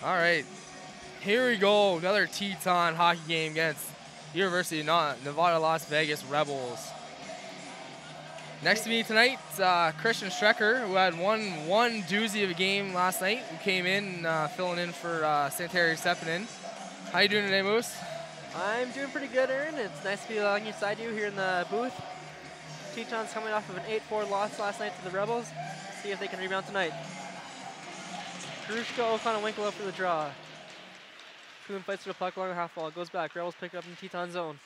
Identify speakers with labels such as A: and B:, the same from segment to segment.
A: All right, here we go. Another Teton hockey game against University of Nevada, Las Vegas Rebels. Next to me tonight, Christian Strecker, who had one doozy of a game last night, who came in filling in for Santeri Sepinen. How you doing today, Moose?
B: I'm doing pretty good, Aaron. It's nice to be alongside you here in the booth. Tetons coming off of an 8-4 loss last night to the Rebels. See if they can rebound tonight. Karushka, O'Connor, Winkle for the draw. Kuhn fights for the puck along the half wall. Goes back. Rebels pick it up in Teton zone.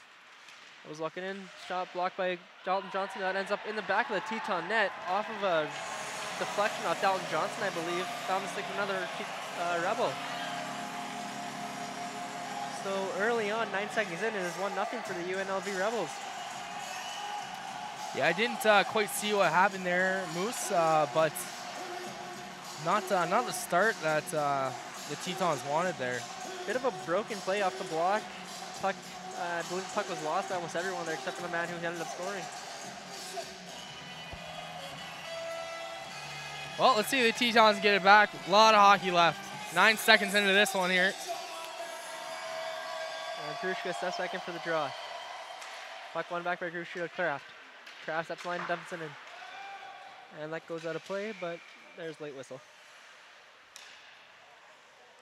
B: Was walking in. Shot blocked by Dalton Johnson. That ends up in the back of the Teton net off of a deflection off Dalton Johnson, I believe. Found the stick of another Rebel. So early on, 9 seconds in, it is 1-0 for the UNLV Rebels.
A: Yeah, I didn't quite see what happened there, Moose, but not the start that the Tetons wanted there.
B: Bit of a broken play off the block. Puck, I believe the puck was lost by almost everyone there except for the man who ended up scoring.
A: Well, let's see if the Tetons get it back. A lot of hockey left. 9 seconds into this one here.
B: And Grushka steps back in for the draw. Puck won back by Grushka to Kraft. Kraft steps line, dumps it in. And that goes out of play, but there's late whistle.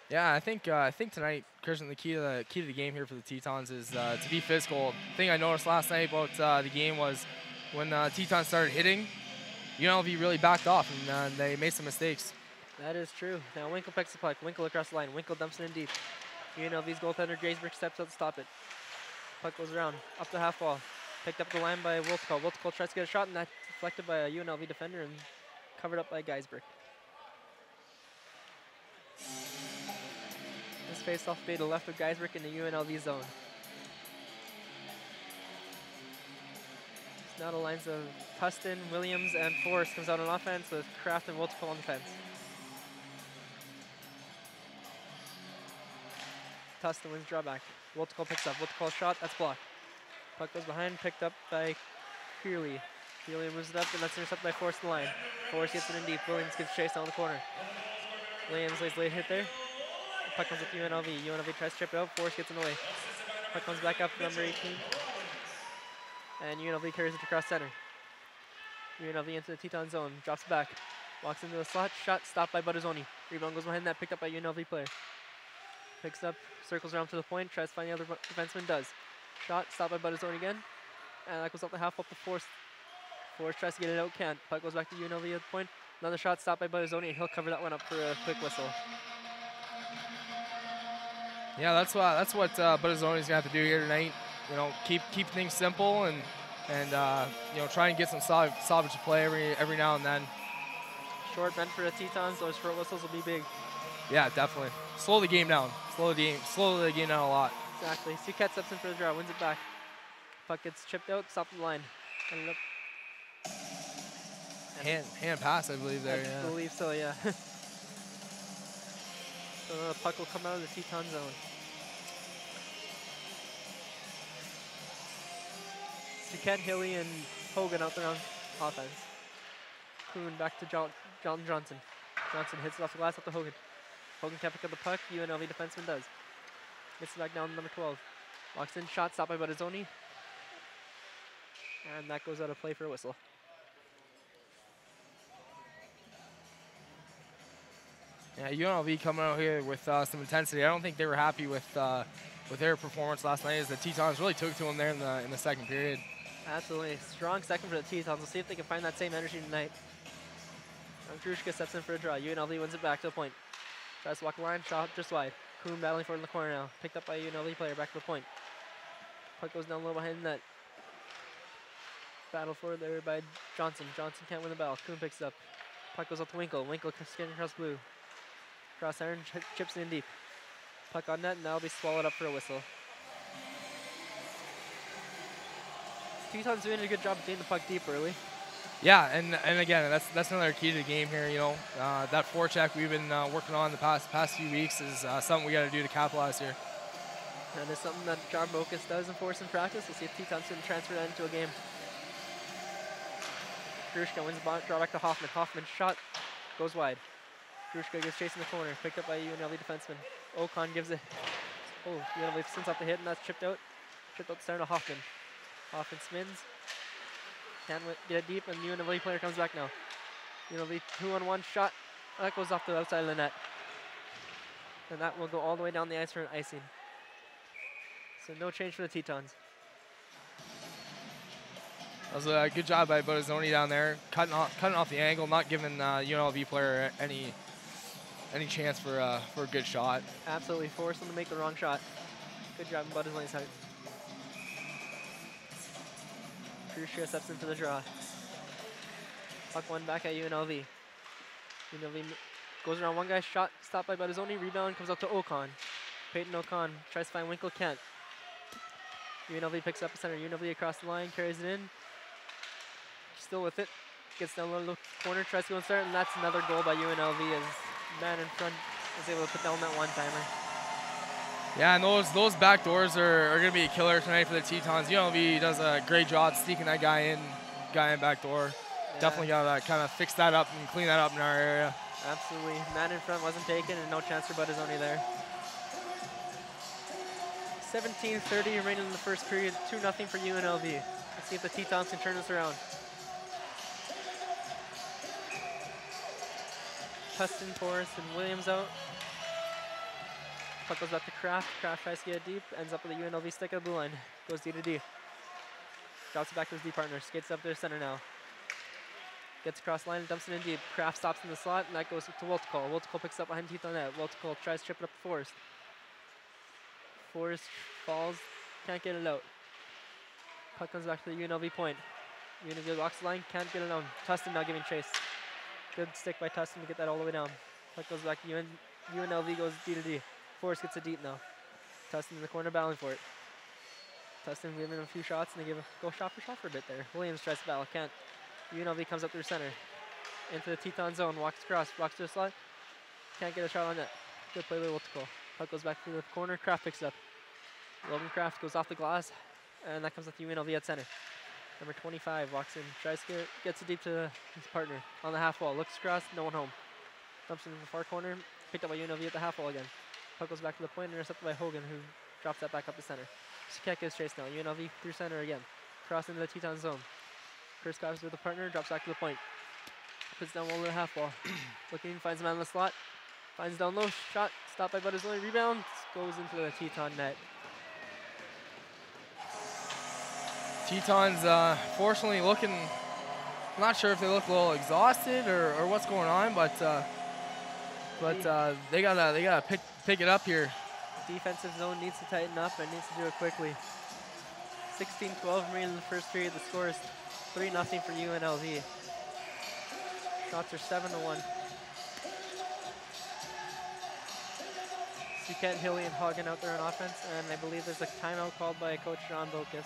A: Yeah, I think tonight, Christian, the key to the game here for the Tetons is to be physical. The thing I noticed last night about the game was when Tetons started hitting, UNLV really backed off and they made some mistakes.
B: That is true. Now Winkle picks the puck. Winkle across the line. Winkle dumps it in deep. UNLV's goaltender Graysberg steps out to stop it. Puck goes around up the half wall. Picked up the line by Wiltko. Wiltko tries to get a shot, and that's deflected by a UNLV defender and covered up by Geisberg. This face-off fade to left of Geisberg in the UNLV zone. So now the lines of Tustin, Williams, and Forrest comes out on offense with Kraft and Wiltko on defense. Tustin wins drawback. Wiltko picks up. Wiltko shot, that's blocked. Puck goes behind, picked up by Kearley. Kearley moves it up, and that's intercepted by Forrest in the line. Forrest gets it in deep. Williams gets chased down the corner. Williams lays late hit there. The puck comes with UNLV. UNLV tries to trip it out. Forrest gets in the way. Puck comes back up to number 18. And UNLV carries it across center. UNLV into the Teton zone. Drops back. Walks into the slot. Shot stopped by Buttazzoni. Rebound goes behind that. Picked up by UNLV player. Picks up, circles around to the point, tries to find the other defenseman, does. Shot, stopped by Buttazzoni again. And that goes up the half, up to Forrest. Forrest tries to get it out, can't. Puck goes back to UNLV at the point. Another shot, stopped by Buttazzoni, and he'll cover that one up for a quick whistle.
A: Yeah, that's what Buttazzoni's gonna have to do here tonight. Keep things simple and try and get some salvage play every now and then.
B: Short bend for the Tetons. Those short whistles will be big.
A: Yeah, definitely. Slow the game down. Slow the game down a lot.
B: Exactly. Suquette steps in for the draw, wins it back. Puck gets chipped out, stopped the line. Ended up.
A: Hand pass, I believe there.
B: I believe so, yeah. So the puck will come out of the Teton zone. Suquette, Hilly, and Hogan out there on offense. Kuhn back to John Johnson. Johnson hits it off the glass up to Hogan. Hogan can't pick up the puck. UNLV defenseman does. Gets it back down to number 12. Walks in, shot, stopped by Buttazzoni. And that goes out of play for a whistle.
A: Yeah, UNLV coming out here with some intensity. I don't think they were happy with their performance last night, as the Tetons really took to them there in the second period.
B: Absolutely. Strong second for the Tetons. We'll see if they can find that same energy tonight. Grushka steps in for a draw. UNLV wins it back to the point. Tries to walk the line, shot just wide. Kuhn battling for it in the corner now. Picked up by a UNLV player, back to the point. Puck goes down low behind the net. Battle for it there by Johnson. Johnson can't win the battle. Kuhn picks it up. Puck goes up to Winkle. Winkle scanning across blue. Cross iron, chips in deep. Puck on net, and that'll be swallowed up for a whistle. Teton's doing a good job of getting the puck deep early.
A: Yeah, and again, that's another key to the game here. That forecheck we've been working on the past few weeks is something we got to do to capitalize here.
B: That is something that John Bokus does enforce in practice. We'll see if Teton's can transfer that into a game. Grushka wins the draw back to Hoffman. Hoffman shot goes wide. Grushka gets chased in the corner, picked up by UNLV defenseman. Ocon gives it. Oh, UNLV sends off the hit, and that's chipped out. Chipped out the center to Hoffman. Hoffman spins. Can't get it deep, and UNLV player comes back now. UNLV 2-on-1 shot. That goes off the outside of the net. And that will go all the way down the ice for an icing. So no change for the Tetons.
A: That was a good job by Botazzoni down there, cutting off the angle, not giving UNLV player any chance for a good shot.
B: Absolutely forced them to make the wrong shot. Good job on Botazzoni's side. Crucia steps in for the draw. Puck one back at UNLV. UNLV goes around one guy's shot, stopped by Botazzoni, rebound comes up to Ocon. Peyton Ocon tries to find Winkle, can't. UNLV picks up the center. UNLV across the line, carries it in. Still with it. Gets down a little corner, tries to go and start, and that's another goal by UNLV as man in front is able to put down that one-timer.
A: Yeah, and those back doors are going to be a killer tonight for the Tetons. UNLV does a great job sneaking that guy in back door. Yeah. Definitely got to kind of fix that up and clean that up in our area.
B: Absolutely. Man in front wasn't taken, and no chance for Botazzoni there. 17:30 remaining in the first period, 2-0 for UNLV. Let's see if the Tetons can turn this around. Tustin, Forrest, and Williams out. Puck goes back to Kraft. Kraft tries to get it deep, ends up with a UNLV stick at the blue line. Goes D to D. Drops it back to his D partner. Skates up to center now. Gets across the line, dumps it in deep. Kraft stops in the slot, and that goes to Wilticol. Wilticol picks up behind Teton net. Wilticol tries to chip it up to Forrest. Forrest falls, can't get it out. Puck comes back to the UNLV point. UNLV walks the line, can't get it down. Tustin now giving chase. Good stick by Tustin to get that all the way down. Puck goes back to UNLV, goes D to D. Forrest gets it deep now. Tustin in the corner battling for it. Tustin giving him a few shots, and they go shot for a bit there. Williams tries to battle, can't. UNLV comes up through center. Into the Teton zone, walks across, walks to the slot. Can't get a shot on net. Good play by Wilticol. Puck goes back to the corner, Kraft picks it up. Logan Kraft goes off the glass, and that comes with UNLV at center. Number 25 walks in, tries to gets it deep to his partner on the half wall. Looks across, no one home. Dumps into the far corner, picked up by UNLV at the half wall again. Puck goes back to the point, intercepted by Hogan, who drops that back up the center. Sikek gets chased now. UNLV through center again. Cross into the Teton zone. Chris Cobbs with the partner, drops back to the point. Puts down one to the half wall. Looking, finds a man in the slot. Finds down low, shot, stopped by Botazzoni, rebound, goes into the Teton net.
A: Tetons, fortunately looking, I'm not sure if they look a little exhausted or what's going on, but they gotta pick it up here.
B: Defensive zone needs to tighten up and needs to do it quickly. 16-12 remaining in the first period. The score is 3-0 for UNLV. Shots are 7-1. Suquette, Hilly, and Hagen out there on offense, and I believe there's a timeout called by Coach John Bokus.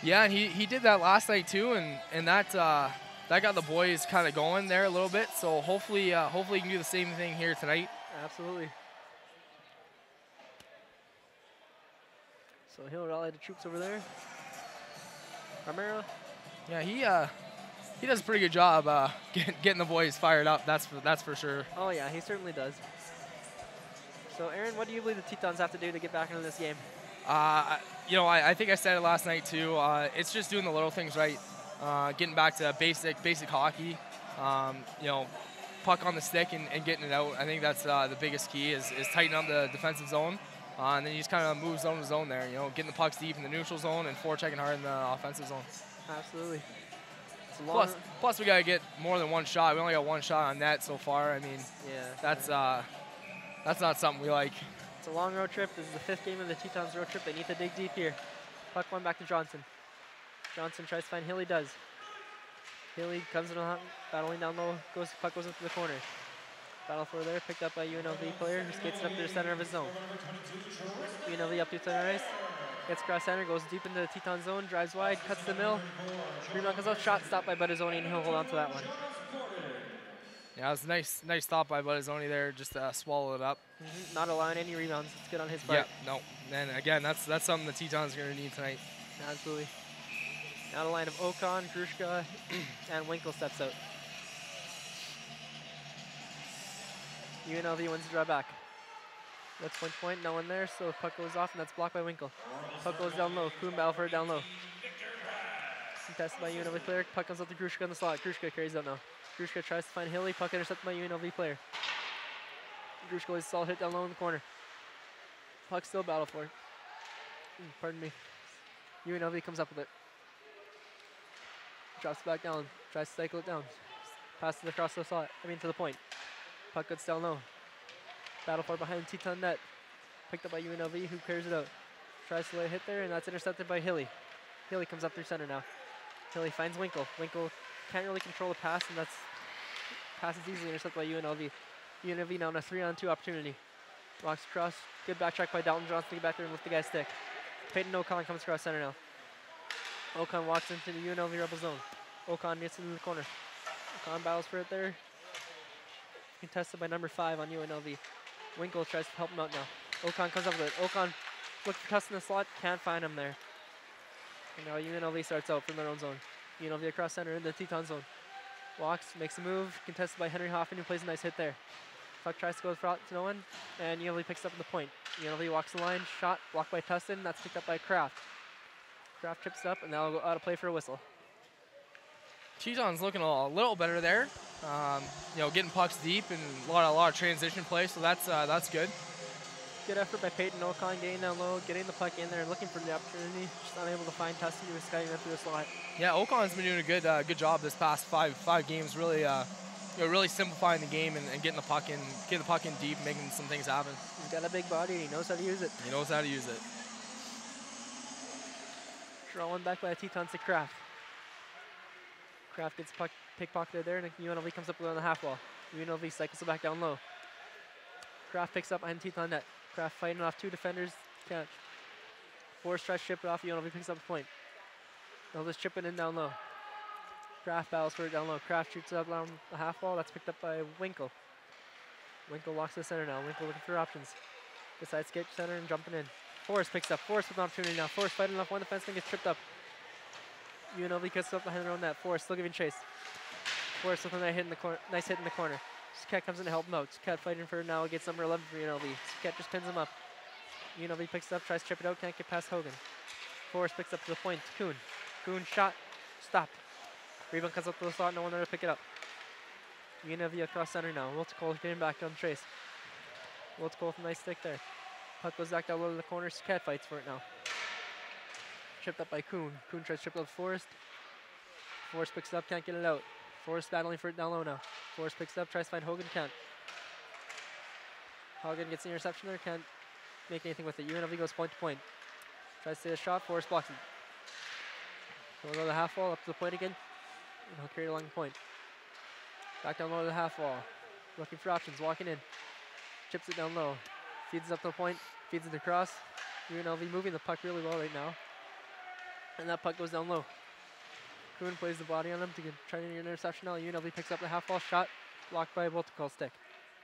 A: Yeah, and he did that last night too, and that got the boys kind of going there a little bit. So hopefully he can do the same thing here tonight.
B: Absolutely. So he'll rally the troops over there. Romero.
A: Yeah, he does a pretty good job getting the boys fired up. That's for sure.
B: Oh yeah, he certainly does. So Aaron, what do you believe the Tetons have to do to get back into this game?
A: I think I said it last night too. It's just doing the little things right, getting back to basic hockey. Puck on the stick and getting it out. I think that's the biggest key is tightening up the defensive zone, and then you just kind of move zone to zone there. Getting the pucks deep in the neutral zone and forechecking hard in the offensive zone.
B: Absolutely.
A: Plus we gotta get more than one shot. We only got one shot on net so far. I mean, yeah, that's not something we like.
B: It's a long road trip. This is the 5th game of the Tetons road trip. They need to dig deep here. Puck one back to Johnson. Johnson tries to find Hilly, does. Hilly comes in battling down low. Puck goes into the corner. Battle for there, picked up by UNLV player who skates up to the center of his zone. UNLV up to center ice. Gets across center, goes deep into the Teton zone, drives wide, cuts the mill. Rebound comes out, shot stopped by Botazzoni, and he'll hold on to that one.
A: Yeah, it was a nice stop by Botazzoni there, just swallow it up.
B: Not allowing any rebounds. It's good on his part.
A: Yeah, no. And again, that's something the Tetons are going to need tonight.
B: Absolutely. Now the line of Ocon, Grushka, and Winkle steps out. UNLV wins the draw back. That's point, no one there, so puck goes off, and that's blocked by Winkle. Puck goes down low, Kuhn battle for it down low. Contested by UNLV player, puck comes up to Grushka on the slot. Grushka carries out now. Grushka tries to find Hilly, puck intercepted by UNLV player. Grushka is solid hit down low in the corner. Puck still battle for it. Pardon me. UNLV comes up with it. Drops back down, tries to cycle it down. Passes it across the slot, to the point. Puck gets down low. Battle for behind Teton net. Picked up by UNLV, who clears it out. Tries to lay a hit there, and that's intercepted by Hilly. Hilly comes up through center now. Hilly finds Winkle. Winkle can't really control the pass, and that's pass is easily intercepted by UNLV. UNLV now on a 3-on-2 opportunity. Walks across, good back track by Dalton Johnson to get back there and lift the guy's stick. Peyton Ocon comes across center now. Ocon walks into the UNLV Rebel zone. Ocon gets into the corner. Ocon battles for it there. Contested by number 5 on UNLV. Winkle tries to help him out now. Ocon comes up with it. Ocon looks for Tuss in the slot, can't find him there. And now UNLV starts out from their own zone. UNLV across center in the Teton zone. Walks, makes a move, contested by Henry Hoffman, who plays a nice hit there. Puck tries to go to no one, and UNLV picks up the point. UNLV walks the line, shot, blocked by Tustin, that's picked up by Kraft. Kraft trips up, and that'll go out of play for a whistle.
A: Teton's looking a little better there. Getting pucks deep and a lot of transition play, so that's good.
B: Good effort by Peyton Ocon, getting down low, getting the puck in there, looking for the opportunity. Just unable to find Tustin, who was scouting up through the slot.
A: Yeah, Ocon's been doing a good job this past five games, really really simplifying the game and getting the puck in deep, making some things happen.
B: He's got a big body, and he knows how to use it. Draw one back by Tetons to Kraft. Kraft gets puck pickpocketed there, and UNLV comes up on the half wall. UNLV cycles it back down low. Kraft picks up behind Teton net. Kraft fighting off 2 defenders. Catch. Forrest tries to chip it off. UNLV picks up a point. They'll just chip it in down low. Kraft battles for it down low. Kraft shoots it up down the half wall. That's picked up by Winkle. Winkle walks to the center now. Winkle looking for options. Decides to get center and jumping in. Forrest picks up. Forrest with an opportunity now. Forrest fighting off one defenseman, gets tripped up. UNLV cuts up behind their own net. Forrest still giving chase. Forrest with a nice hit in the corner. Sket comes in to help him out. Sket fighting for it now, gets number 11 for UNLV. Sket just pins him up. UNLV picks it up, tries to chip it out, can't get past Hogan. Forrest picks up to the point. Kuhn. Kuhn shot. Stop. Rebound comes up to the slot, no one there to pick it up. UNLV across center now. Wilticole getting back on Trace. Wilticole with a nice stick there. Puck goes back down low to the corner. Sket fights for it now. Chipped up by Kuhn. Kuhn tries to chip it up Forrest. Forrest picks it up, can't get it out. Forrest battling for it down low now. Forrest picks it up, tries to find Hogan, can't. Hogan gets the interception there, can't make anything with it. UNLV goes point to point. Tries to hit a shot, Forrest blocks it. He'll go to the half wall, up to the point again, and he'll carry it along the point. Back down low to the half wall. Looking for options, walking in. Chips it down low. Feeds it up to the point, feeds it across. UNLV moving the puck really well right now. And that puck goes down low. Kuhn plays the body on him to try to get an interception now. UNLV picks up the half wall shot, blocked by a Volticall stick.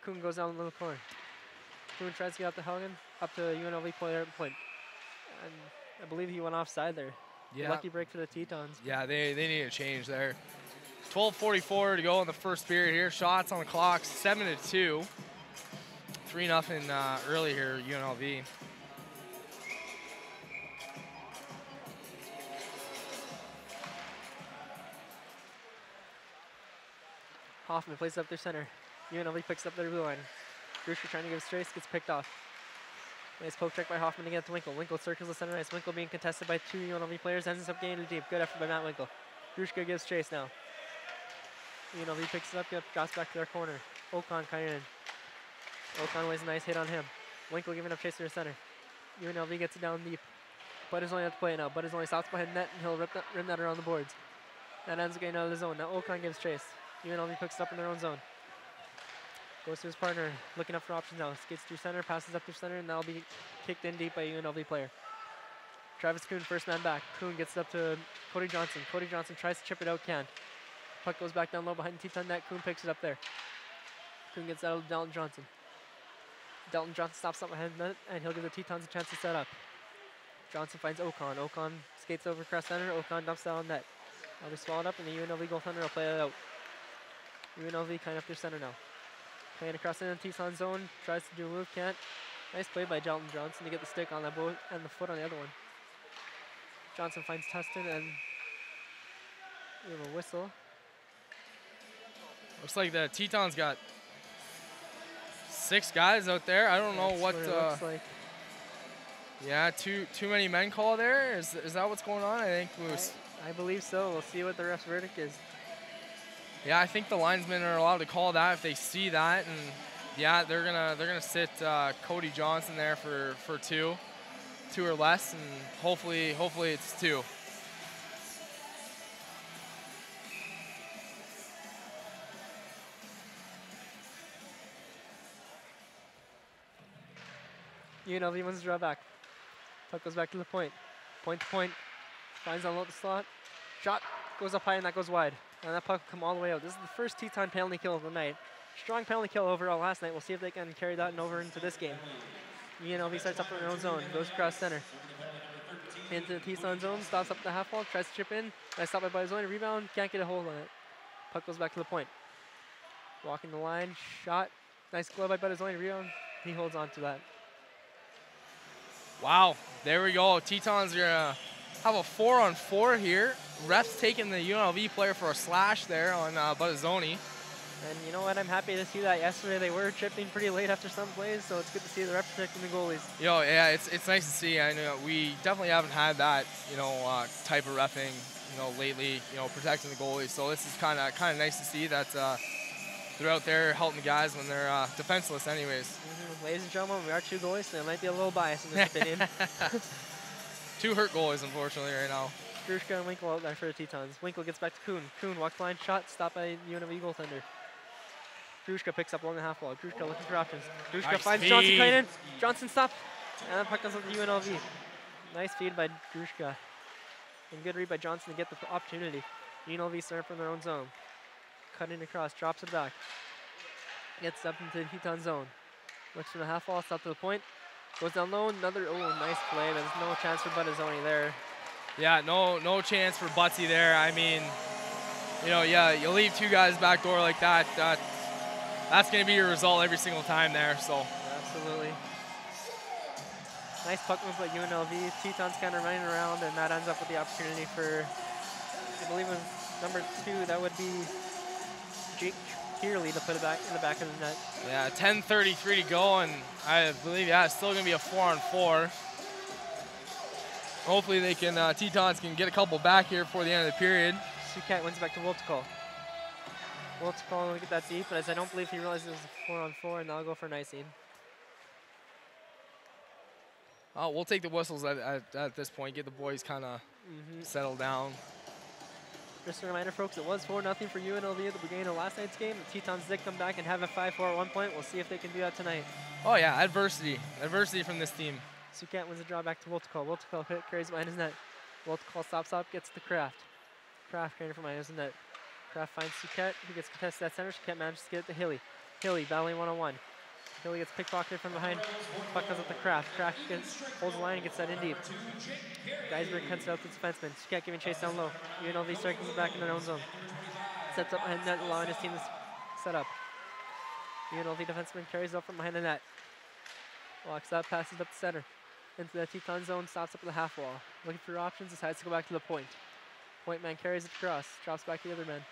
B: Kuhn goes down the little corner. Kuhn tries to get out to Hagen, up to UNLV player at point. And I believe he went offside there.
A: Yeah.
B: Lucky break for the Tetons.
A: Yeah, they need a change there. 12:44 to go in the first period here. Shots on the clock, 7-2. 3-0 early here, UNLV.
B: Hoffman plays up their center. UNLV picks up their blue line. Grusher trying to give Strace, gets picked off. Nice poke check by Hoffman to get to Winkle. Winkle circles the center ice. Winkle being contested by 2 UNLV players. Ends up getting it deep. Good effort by Matt Winkle. Grushka gives chase now. UNLV picks it up, drops back to their corner. Ocon kind of in. Ocon lays a nice hit on him. Winkle giving up chase to the center. UNLV gets it down deep. Bud is only at the play now. Bud is only stops behind net, and he'll rim that around the boards. That ends up getting out of the zone. Now Ocon gives chase. UNLV picks it up in their own zone. Goes to his partner, looking up for options now. Skates through center, passes up through center, and that'll be kicked in deep by a UNLV player. Travis Kuhn, first man back. Kuhn gets it up to Cody Johnson. Cody Johnson tries to chip it out, can't. Puck goes back down low behind Teton net. Kuhn picks it up there. Kuhn gets out of Dalton Johnson. Dalton Johnson stops up behind net, and he'll give the Tetons a chance to set up. Johnson finds Ocon. Ocon skates over across center. Ocon dumps down net. That'll be swallowed up, and the UNLV goaltender will play it out. UNLV kind of up their center now. Playing across in the Teton zone, tries to do a move, can't. Nice play by Jelton Johnson to get the stick on that boat and the foot on the other one. Johnson finds Tustin and we have a whistle.
A: Looks like the Tetons got 6 guys out there. I don't know what
B: it looks like.
A: Yeah, too many men call there. Is that what's going on? I think
B: I believe so. We'll see what the ref's verdict is.
A: Yeah, I think the linesmen are allowed to call that if they see that, and yeah, they're gonna sit Cody Johnson there for 2 or less, and hopefully it's 2.
B: UNLV wins the draw back. Puck goes back to the point. Point to point. Finds on the slot. Shot goes up high and that goes wide. And that puck will come all the way out. This is the first Teton penalty kill of the night. Strong penalty kill overall last night. We'll see if they can carry that over into this game. UNLV starts up in their own zone. Goes across center. Into the Teton zone. Stops up the half wall. Tries to chip in. Nice stop by Barzoni. Rebound. Can't get a hold on it. Puck goes back to the point. Walking the line. Shot. Nice glove by Barzoni. Rebound. He holds on to that.
A: Wow, there we go. Tetons are gonna have a 4-on-4 here. Ref's taking the UNLV player for a slash there on Barzoni.
B: And you know what? I'm happy to see that. Yesterday they were chipping pretty late after some plays, so it's good to see the refs protecting the goalies.
A: Yo, yeah, it's nice to see. I know we definitely haven't had that, type of reffing, lately, protecting the goalies. So this is kind of nice to see that they're out there helping the guys when they're defenseless anyways.
B: Ladies and gentlemen, we are 2 goalies, so there might be a little bias in this opinion.
A: 2 hurt goalies, unfortunately, right now.
B: Grushka and Winkle out there for the Tetons. Winkle gets back to Kuhn. Kuhn walks line, shot, stopped by UNLV goaltender. Grushka picks up along the half wall. Grushka looking for options. Grushka
A: nice
B: finds
A: feed.
B: Johnson coming in. Johnson stopped. And the puck comes up to UNLV. Nice feed by Grushka. And good read by Johnson to get the opportunity. UNLV starting from their own zone. Cutting across, drops it back. Gets up into the Teton zone. Looks for the half wall, stop to the point. Goes down low, nice play. There's no chance for Battazzoni there.
A: Yeah, no chance for Butsy there. I mean, you leave 2 guys back door like that. That's going to be your result every single time there. So
B: absolutely. Nice puck move by UNLV. Tetons kind of running around, and that ends up with the opportunity for, I believe it was number 2. That would be Jake Kearley to put it back in the back of the net.
A: Yeah, 10:33 to go, and I believe it's still going to be a 4-on-4. Hopefully they can, Tetons can get a couple back here before the end of the period.
B: Sukat wins back to Woltzkal. Woltzkal will get that deep, but as I don't believe he realizes it was a 4-on-4, and I'll go for Nicene.
A: We'll take the whistles at this point, get the boys kind of settled down.
B: Just a reminder, folks, it was 4-0 for UNLV at the beginning of last night's game. The Tetons did come back and have a 5-4 at one point. We'll see if they can do that tonight.
A: Oh, yeah, adversity from this team.
B: Sukat wins the draw back to Woltzkal. Woltzkal carries behind his net. Woltzkal stops up, gets to Kraft. Kraft carrying from behind his net. Kraft finds Sukat, who gets contested at center. Sukat manages to get it to Hilly. Hilly battling one-on-one. Hilly gets pickpocketed from behind. Puck comes up to Kraft. Kraft holds the line and gets that in deep. Geisberg cuts it out to the defenseman. Sukat giving chase down low. UNLV circles it back in their own zone. Sets up behind the net, allowing his team to set up. UNLV defenseman carries it up from behind the net. Walks up, passes up the center. Into the Teton zone, stops up at the half wall. Looking for options, decides to go back to the point. Point man carries it across, drops back to the other man.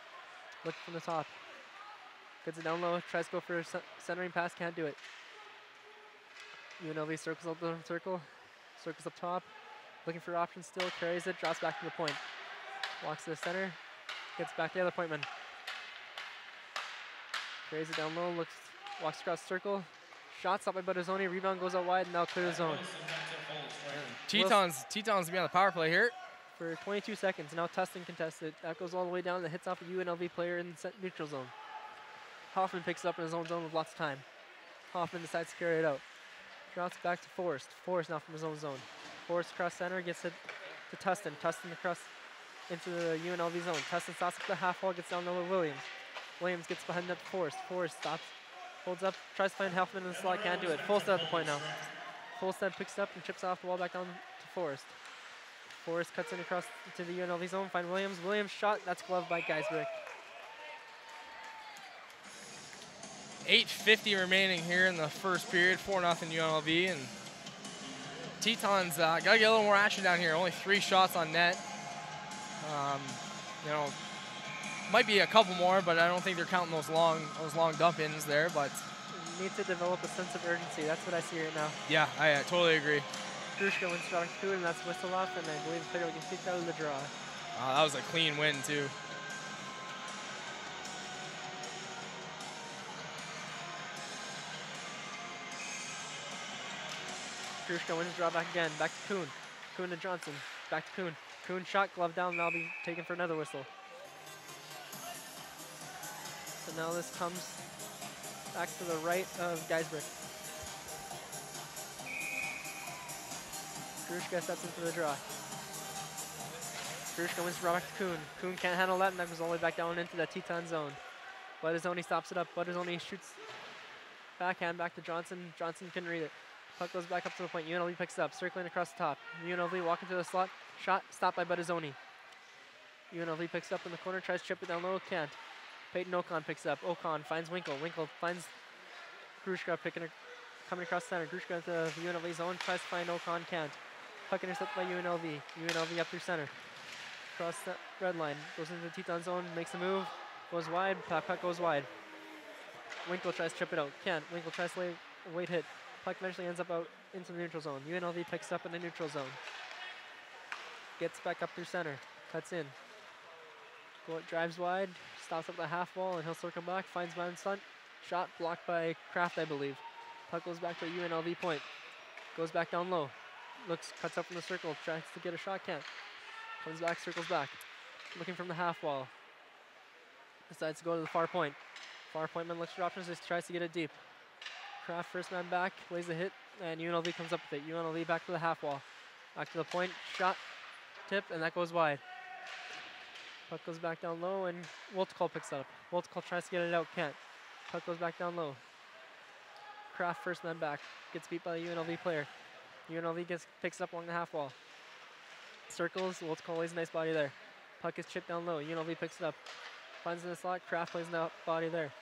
B: Looking from the top. Gets it down low, tries to go for a centering pass, can't do it. UNLV circles up the circle, circles up top. Looking for options still, carries it, drops back to the point. Walks to the center, gets back to the other point man. Carries it down low, walks across the circle. Shot stopped by Battazzoni, rebound goes out wide, and now clear the zone.
A: Tetons be on the power play here.
B: For 22 seconds, now Tustin contested. That goes all the way down, that hits off a UNLV player in the neutral zone. Hoffman picks it up in his own zone with lots of time. Hoffman decides to carry it out. Drops back to Forrest. Forrest now from his own zone. Forrest across center, gets it to Tustin. Tustin across into the UNLV zone. Tustin stops at the half wall, gets down to Williams. Williams gets behind that Forrest. Forrest stops, holds up, tries to find Hoffman in the slot, can't do it. Fulstead at the point now. Fulstead picks it up and chips off the wall back down to Forrest. Forrest cuts in across to the UNLV zone, find Williams. Williams shot, that's gloved by Geisberg.
A: 8:50 remaining here in the first period, 4-0 UNLV, and Tetons got to get a little more action down here. Only 3 shots on net. You know, might be a couple more, but I don't think they're counting those long dump-ins there. But
B: need to develop a sense of urgency. That's what I see right now.
A: Yeah, I totally agree.
B: Grushka wins shot 2, and that's whistled off, and I believe the player will get kicked out of the draw.
A: That was a clean win too.
B: Grushka wins draw back again. Back to Kuhn. Kuhn to Johnson. Back to Kuhn. Kuhn shot, glove down, and that'll be taken for another whistle. So now this comes back to the right of Geisbrick. Grushka steps into the draw. Grushka wins draw back to Kuhn. Kuhn can't handle that, and that goes all the way back down into the Teton zone. Buttazoni stops it up. Buttazoni shoots backhand back to Johnson. Johnson couldn't read it. Puck goes back up to the point. UNLV picks it up, circling across the top. UNLV walking to the slot. Shot stopped by Buttazoni. UNLV picks it up in the corner, tries to chip it down low, can't. Peyton Ocon picks it up. Ocon finds Winkle. Winkle finds Grushka coming across center. Grushka into the UNLV zone, tries to find Ocon, can't. Puck intercepted by UNLV. UNLV up through center. Across the red line, goes into the Teton zone, makes a move, goes wide, puck goes wide. Winkle tries to chip it out, can't. Winkle tries to lay a weight hit. Puck eventually ends up out into the neutral zone. UNLV picks up in the neutral zone. Gets back up through center, cuts in. Drives wide, stops up the half wall, and he'll circle back, finds Van Stunt. Shot blocked by Kraft, I believe. Puck goes back to a UNLV point. Goes back down low. Cuts up from the circle, tries to get a shot, can't. Comes back, circles back. Looking from the half wall. Decides to go to the far point. Far point man looks for options, just tries to get it deep. Kraft first man back, lays a hit, and UNLV comes up with it. UNLV back to the half wall. Back to the point, shot, tip, and that goes wide. Puck goes back down low, and Woltkohl picks it up. Woltkohl tries to get it out, can't. Puck goes back down low. Kraft first man back, gets beat by the UNLV player. UNLV picks it up along the half wall. Circles, Woltkohl lays a nice body there. Puck is chipped down low, UNLV picks it up. Finds in the slot, Kraft plays in the body there.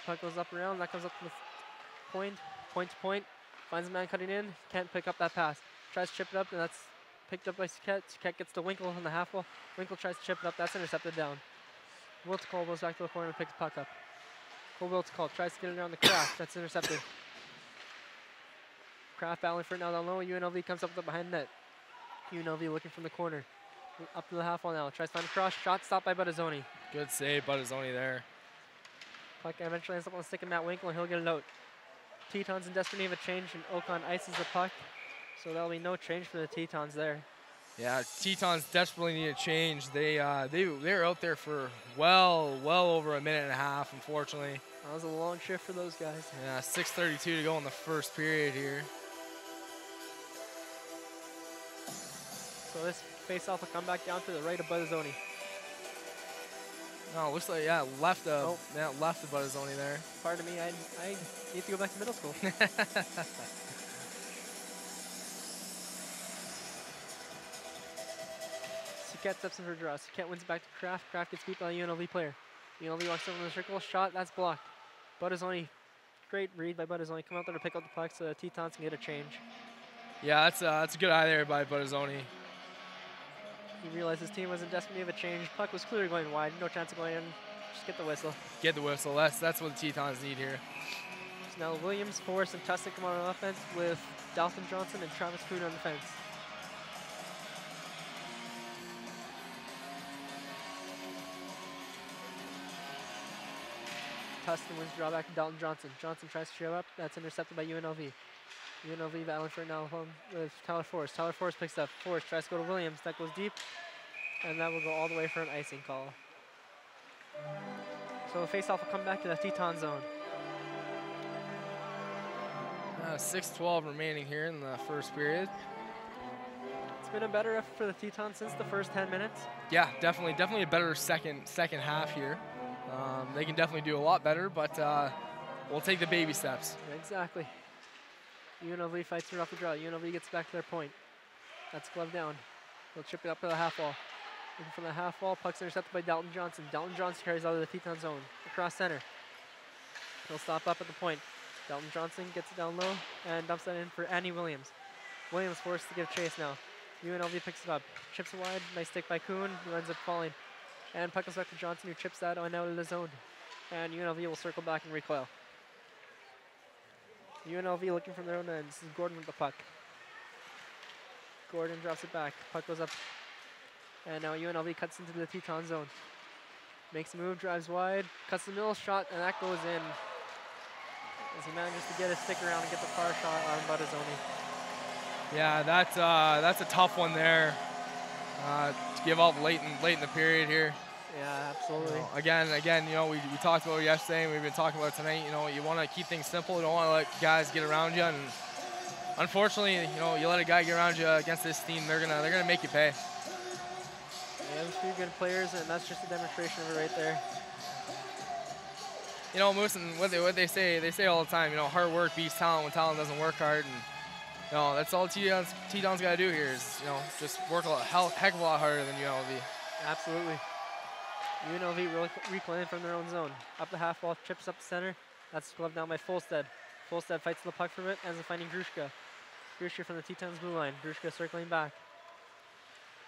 B: Puck goes up around, that comes up to the point to point. Finds a man cutting in, can't pick up that pass. Tries to chip it up, and that's picked up by Suquette. Suquette gets to Winkle on the half wall. Winkle tries to chip it up, that's intercepted down. Woltkohl goes back to the corner and picks the puck up. Cole Woltkohl tries to get it around the Kraft, that's intercepted. Kraft battling for it now down low, UNLV comes up with it behind net. UNLV looking from the corner. Up to the half wall now, tries to find a cross, shot stopped by Buttazzoni.
A: Good save, Buttazzoni there.
B: Puck eventually ends up on the stick of Matt Winkle, and he'll get it out. Tetons in desperate need of a change, and Ocon ices the puck, so there'll be no change for the Tetons there.
A: Yeah, Tetons desperately need a change. They were out there for well over a minute and a half, unfortunately.
B: That was a long shift for those guys.
A: Yeah, 6:32 to go in the first period here.
B: So this face-off will come back down to the right of Buttazzoni.
A: No, it looks like, left of Buttazzoni there.
B: Pardon me, I need to go back to middle school. Suquette steps in for a draw. Suquette wins back to Kraft. Kraft gets beat by a UNLV player. UNLV walks over in the circle. Shot, that's blocked. Buttazzoni, great read by Buttazzoni. Come out there to pick up the puck so the Tetons can get a change.
A: Yeah, that's a good eye there by Buttazzoni.
B: He realized his team was in desperate need of a change. Puck was clearly going wide. No chance of going in. Just get the whistle.
A: Get the whistle. That's what the Tetons need here.
B: So now Williams, Forrest, and Tustin come on offense with Dalton Johnson and Travis Kuhn on defense. Tustin wins drawback to Dalton Johnson. Johnson tries to show up. That's intercepted by UNLV. UNLV battling for it now with Tyler Forrest. Tyler Forrest picks up. Forrest tries to go to Williams. That goes deep. And that will go all the way for an icing call. So the face-off will come back to the Teton zone.
A: 6:12 remaining here in the first period.
B: It's been a better effort for the Tetons since the first 10 minutes.
A: Yeah, definitely a better second half here. They can definitely do a lot better, but we'll take the baby steps.
B: Exactly. UNLV fights it off the draw. UNLV gets back to their point. That's glove down. They'll chip it up to the half wall. Looking from the half wall, puck's intercepted by Dalton Johnson. Dalton Johnson carries out of the Teton zone. Across center. He'll stop up at the point. Dalton Johnson gets it down low and dumps that in for Andy Williams. Williams forced to give chase now. UNLV picks it up. Chips it wide. Nice stick by Kuhn, who ends up falling. And puck goes back to Johnson, who chips that on out of the zone. And UNLV will circle back and recoil. UNLV looking from their own end. This is Gordon with the puck. Gordon drops it back. Puck goes up. And now UNLV cuts into the Teton zone. Makes a move, drives wide, cuts the middle shot, and that goes in. As he manages to get his stick around and get the far shot on Buttazzoni.
A: Yeah, that's a tough one there to give up late in the period here.
B: Yeah, absolutely.
A: Again, we talked about it yesterday, and we've been talking about it tonight. You want to keep things simple. You don't want to let guys get around you, and unfortunately, you let a guy get around you against this team, they're gonna make you pay.
B: Yeah, there's 3 good players, and that's just a demonstration of it right there.
A: Moose, and what they say all the time. Hard work beats talent when talent doesn't work hard, and that's all Teton's got to do here is just work a heck of a lot harder than UNLV.
B: Absolutely. UNLV really reclaiming from their own zone. Up the half wall, chips up the center. That's gloved down by Folstead. Folstead fights the puck from it, ends up finding Grushka. Grushka from the Tetons blue line. Grushka circling back.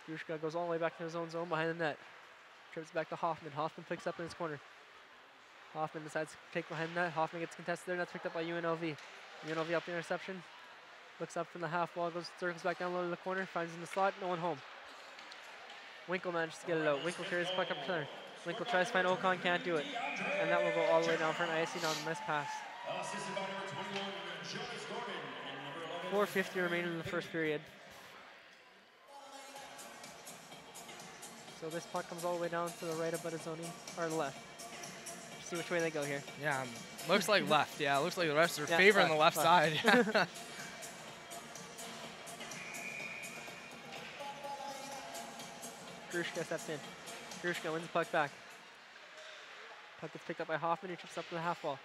B: Grushka goes all the way back to his own zone behind the net. Trips back to Hoffman. Hoffman picks up in his corner. Hoffman decides to take behind the net. Hoffman gets contested there. That's picked up by UNLV. UNLV up the interception. Looks up from the half wall, circles back down low to the corner, finds in the slot, no one home. Winkle manages to get it out. Winkle carries the puck up to center. Winkle tries to find Ocon, can't do it. And that will go all the way down for an icing on the missed pass. 4:50 remaining in the first period. So this puck comes all the way down to the right of Buttazzoni, or left. See which way they go here.
A: Yeah, looks like left. Yeah, looks like the refs are favoring the left side.
B: Grushka steps in. Grushka wins the puck back. Puck gets picked up by Hoffman, who chips up to the half wall.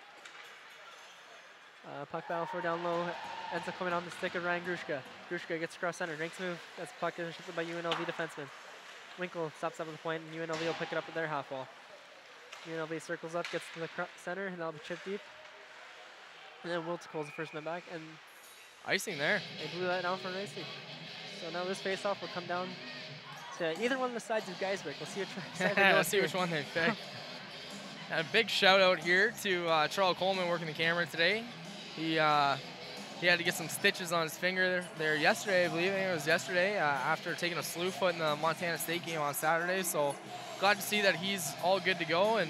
B: Puck battle for down low, ends up coming on the stick of Ryan Grushka. Grushka gets across center, makes a move. That's puck intercepted by UNLV defenseman. Winkle stops up at the point, and UNLV will pick it up at their half wall. UNLV circles up, gets to the center, and that'll be chipped deep. And then Wilt calls the first man back, and
A: icing there.
B: They blew that down for an icing. So now this face-off will come down to either one of the sides of Geisberg. We'll see which side they go.
A: Let's see which one they pick. A big shout out here to Charles Coleman working the camera today. He had to get some stitches on his finger there yesterday, I believe. It was yesterday after taking a slew foot in the Montana State game on Saturday. So glad to see that he's all good to go, and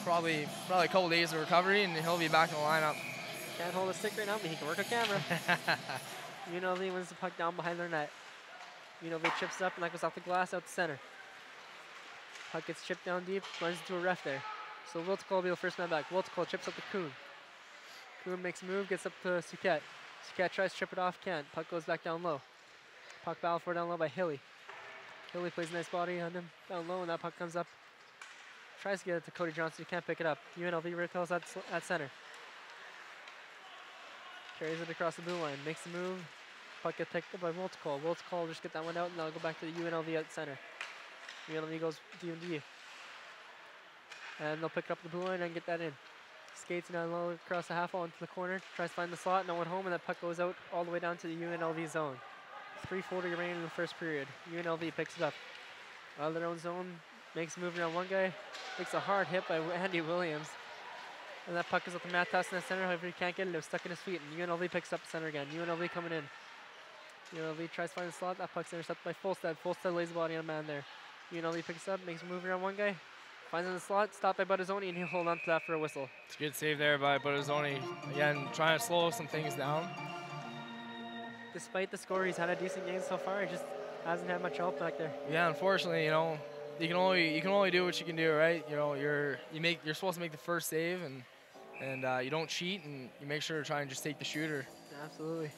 A: probably a couple days of recovery, and he'll be back in the lineup.
B: Can't hold a stick right now, but he can work a camera. UNLV wins the puck down behind their net. UNLV chips up, and that goes off the glass out the center. Puck gets chipped down deep, runs into a ref there. So Wiltcall will be the first man back. Wiltcall chips up to Kuhn. Kuhn makes a move, gets up to Suquette. Suquette tries to chip it off, can't. Puck goes back down low. Puck battle for down low by Hilly. Hilly plays a nice body on him down low, and that puck comes up. Tries to get it to Cody Johnson, he can't pick it up. UNLV recalls at center. Carries it across the blue line, makes the move. Puck gets picked up by Wiltcall. Wiltcall will just get that one out, and that'll go back to the UNLV at center. UNLV goes D&D. And they'll pick up the blue line and get that in. Skates down low across the half wall into the corner. Tries to find the slot, no one home, and that puck goes out all the way down to the UNLV zone. 3:40 remaining in the first period. UNLV picks it up. Out of their own zone, makes a move around one guy. Makes a hard hit by Andy Williams. And that puck is up to Matt Tuss in the center. However, he can't get it. It was stuck in his feet. And UNLV picks up the center again. UNLV coming in. UNLV tries to find the slot. That puck's intercepted by Folstead. Folstead lays the body on a man there. UNLV picks up, makes a move around one guy. Finds in the slot, stopped by Buttazzoni, and he'll hold on to that for a whistle.
A: It's a good save there by Buttazzoni. Again, trying to slow some things down.
B: Despite the score, he's had a decent game so far. He just hasn't had much help back there.
A: Yeah, unfortunately, you can only do what you can do, right? You're supposed to make the first save, and you don't cheat, and you make sure to try and just take the shooter.
B: Absolutely.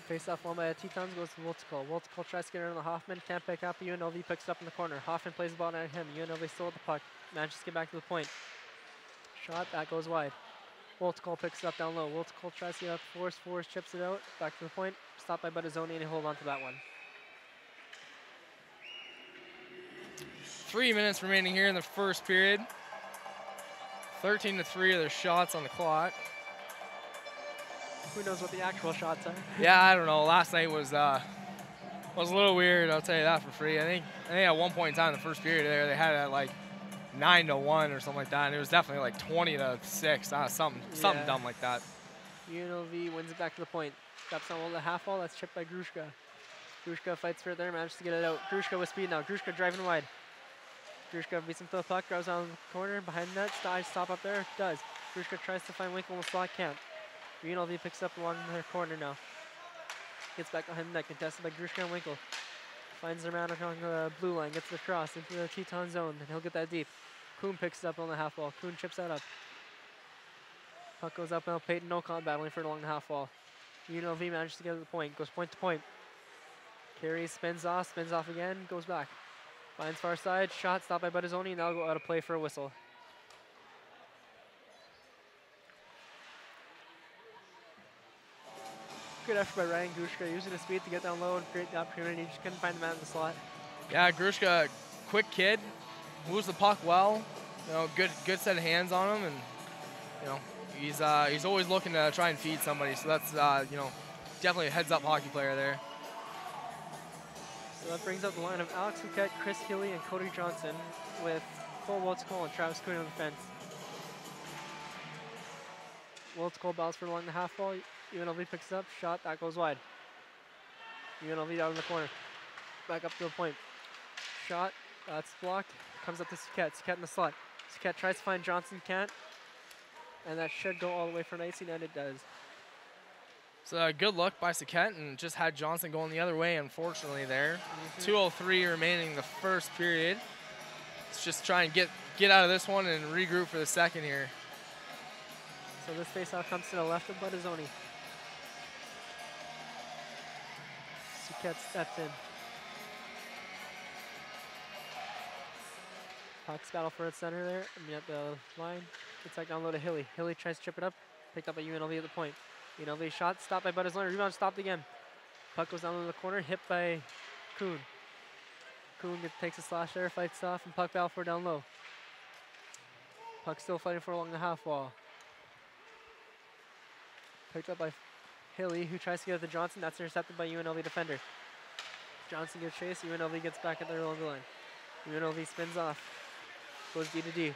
B: Face off one by Tetons goes to Wiltcall. Wiltcall tries to get around the Hoffman, can't pick up. UNLV picks it up in the corner. Hoffman plays the ball at him. UNLV still at the puck. Manages to get back to the point. Shot, that goes wide. Wiltcall picks it up down low. Wiltcall tries to get out the force. Force chips it out. Back to the point. Stopped by Buttazzoni, and he hold on to that one.
A: 3 minutes remaining here in the first period. 13-3 of their shots on the clock.
B: Who knows what the actual shots are?
A: Yeah, I don't know. Last night was a little weird. I'll tell you that for free. I think at one point in time in the first period there, they had it at like 9-1 or something like that, and it was definitely like 20-6, something dumb like that.
B: UNLV wins it back to the point. Drops on the half wall. That's chipped by Grushka. Grushka fights for it there, manages to get it out. Grushka with speed now. Grushka driving wide. Grushka beats him to the puck, drives on the corner, behind the net, stop up there, does. Grushka tries to find Winkle in the slot, can't. UNLV picks up along their corner now. Gets back behind the net, contested by Grushka and Winkle. Finds their man along the blue line, gets the cross into the Teton zone, and he'll get that deep. Kuhn picks it up on the half wall. Kuhn chips that up. Puck goes up now, Peyton Nocon battling for it along the half wall. UNLV manages to get to the point, goes point to point. Carries, spins off again, goes back. Finds far side, shot stopped by Buttazzoni, and that'll go out of play for a whistle. Good effort by Ryan Grushka, using his speed to get down low and create the opportunity. Just couldn't find the man in the slot.
A: Yeah, Grushka, quick kid, moves the puck well. You know, good set of hands on him, and you know, he's always looking to try and feed somebody. So that's you know, definitely a heads-up hockey player there.
B: So that brings up the line of Alex Fouquet, Chris Healy, and Cody Johnson with Cole Wiltz-Cole and Travis Kuhn on the fence. Wiltz-Cole battles for along the half wall. UNLV picks it up, shot, that goes wide. UNLV down in the corner. Back up to the point. Shot, that's blocked. Comes up to Suquette. Suquette in the slot. Suquette tries to find Johnson, can't. And that should go all the way for an icing, and it does.
A: So a good look by Suquette, and just had Johnson going the other way, unfortunately, there. 2:03 remaining in the first period. Let's just try and get out of this one and regroup for the second here.
B: So this faceoff comes to the left of Buttazzoni. Suquette steps in. Puck's battle for its center there. At the line. Gets back down low to Hilly. Hilly tries to chip it up. Picked up by UNLV at the point. UNLV shot, stopped by Buttazzoni. Rebound stopped again. Puck goes down to the corner, hit by Kuhn. Kuhn takes a slash there, fights off, and puck battle for down low. Puck still fighting for along the half wall. Picked up by Hilly, who tries to get at the Johnson. That's intercepted by UNLV defender. Johnson gets chased. UNLV gets back at their own line. UNLV spins off. Goes D to D.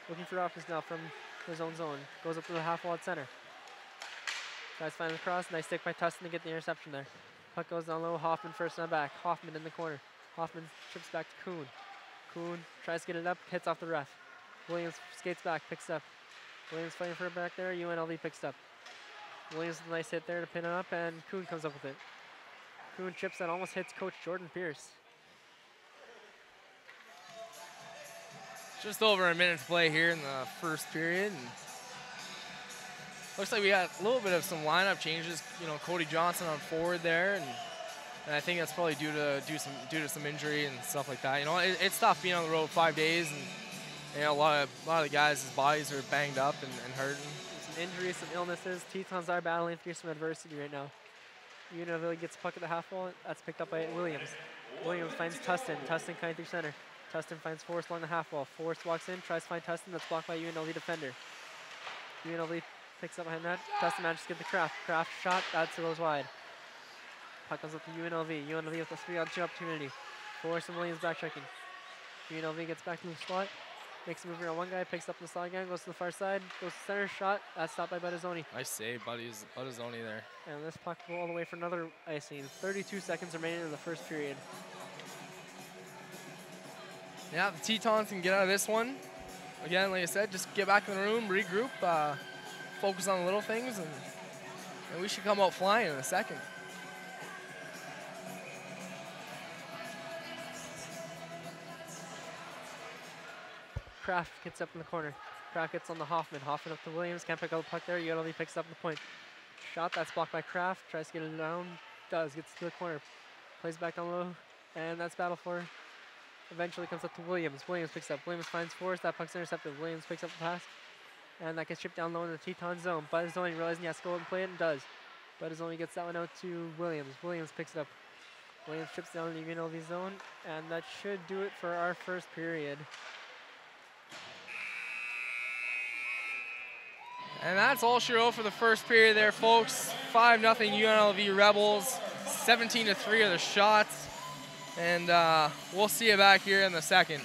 B: Looking for options now from his own zone. Goes up to the half wall at center. Tries to find the cross. Nice stick by Tustin to get the interception there. Puck goes down low. Hoffman first and back. Hoffman in the corner. Hoffman trips back to Kuhn. Kuhn tries to get it up. Hits off the ref. Williams skates back. Picks up. Williams fighting for it back there. UNLV picks up. Williams with a nice hit there to pin it up, and Kuhn comes up with it. Kuhn chips that almost hits Coach Jordan Pierce.
A: Just over a minute to play here in the first period. And looks like we got a little bit of some lineup changes. You know, Cody Johnson on forward there, and I think that's probably due to some injury and stuff like that. You know, it's tough being on the road 5 days, and you know, a lot of the guys' bodies are banged up and hurting.
B: Some injuries, some illnesses. Tetons are battling through some adversity right now. UNLV gets a puck at the half wall. That's picked up by Williams. Williams finds Tustin. Tustin kind of through center. Tustin finds Forrest along the half wall. Forrest walks in, tries to find Tustin. That's blocked by UNLV defender. UNLV picks up behind that. Tustin manages to get the Kraft. Kraft shot. That goes wide. Puck comes up to UNLV. UNLV with a 3-on-2 opportunity. Forrest and Williams back checking. UNLV gets back to the slot. Makes a move around one guy, picks up the slot again, goes to the far side, goes to center, shot. That's stopped by Buttazzoni.
A: Nice save, Buttazzoni there.
B: And this puck will go all the way for another icing. 32 seconds remaining in the first period.
A: Yeah, the Tetons can get out of this one. Again, like I said, just get back in the room, regroup, focus on the little things, and we should come out flying in a second.
B: Kraft gets up in the corner. Kraft gets on the Hoffman. Hoffman up to Williams. Can't pick up the puck there. UNLV picks up the point. Shot. That's blocked by Kraft. Tries to get it down. Does. Gets to the corner. Plays back down low. And that's battle for. Eventually comes up to Williams. Williams picks up. Williams finds Forrest. That puck's intercepted. Williams picks up the pass. And that gets chipped down low in the Teton zone. Buttazzoni realizing he has to go and play it, and does. Buttazzoni gets that one out to Williams. Williams picks it up. Williams trips down the UNLV zone, and that should do it for our first period.
A: And that's all she wrote for the first period there, folks. 5-0 UNLV Rebels. 17-3 are the shots. And we'll see you back here in the second.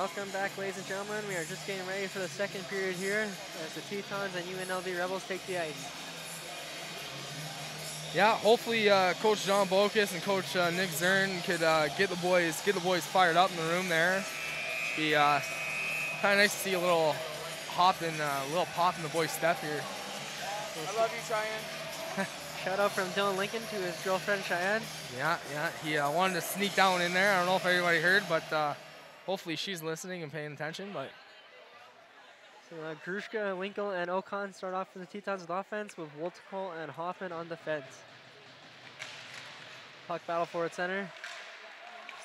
B: Welcome back, ladies and gentlemen. We are just getting ready for the second period here as the Tetons and UNLV Rebels take the ice.
A: Yeah, hopefully Coach John Bocus and Coach Nick Zern could get the boys fired up in the room there. Be kind of nice to see a little pop in the boys' step here.
C: I love you, Cheyenne.
B: Shout out from Dylan Lincoln to his girlfriend Cheyenne.
A: Yeah, he wanted to sneak down in there. I don't know if everybody heard, but hopefully she's listening and paying attention. But
B: so Grushka, Winkle, and Ocon start off for the Tetons with offense with Woltecole and Hoffman on defense. Puck battle forward center.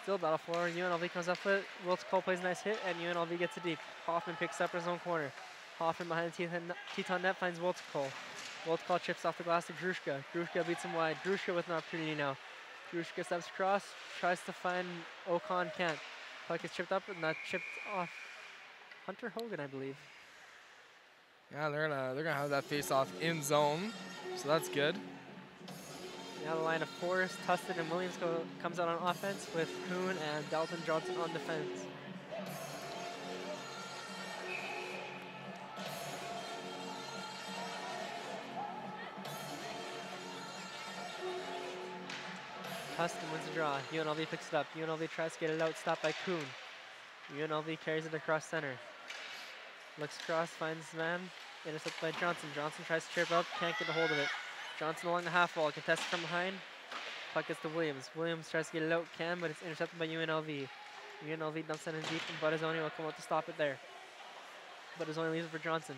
B: Still battle forward. UNLV comes up with it. Woltecole plays a nice hit, and UNLV gets it deep. Hoffman picks up his own corner. Hoffman behind the Teton net finds Woltecole. Woltecole chips off the glass to Grushka. Grushka beats him wide. Grushka with an opportunity now. Grushka steps across, tries to find Ocon, can't. Puck is chipped up and not chipped off. Hunter Hogan, I believe.
A: yeah, they're gonna have that face-off in zone, so that's good.
B: Now the line of Forrest, Tustin, and Williams comes out on offense with Kuhn and Dalton Johnson on defense. Tustin wins the draw. UNLV picks it up. UNLV tries to get it out, stopped by Kuhn. UNLV carries it across center. Looks across, finds man, intercepted by Johnson. Johnson tries to chirp up, can't get a hold of it. Johnson along the half wall, contested from behind. Puck gets to Williams. Williams tries to get it out, can, but it's intercepted by UNLV. UNLV dumps it in deep, and Buttazzoni will come out to stop it there. Buttazzoni leaves it for Johnson.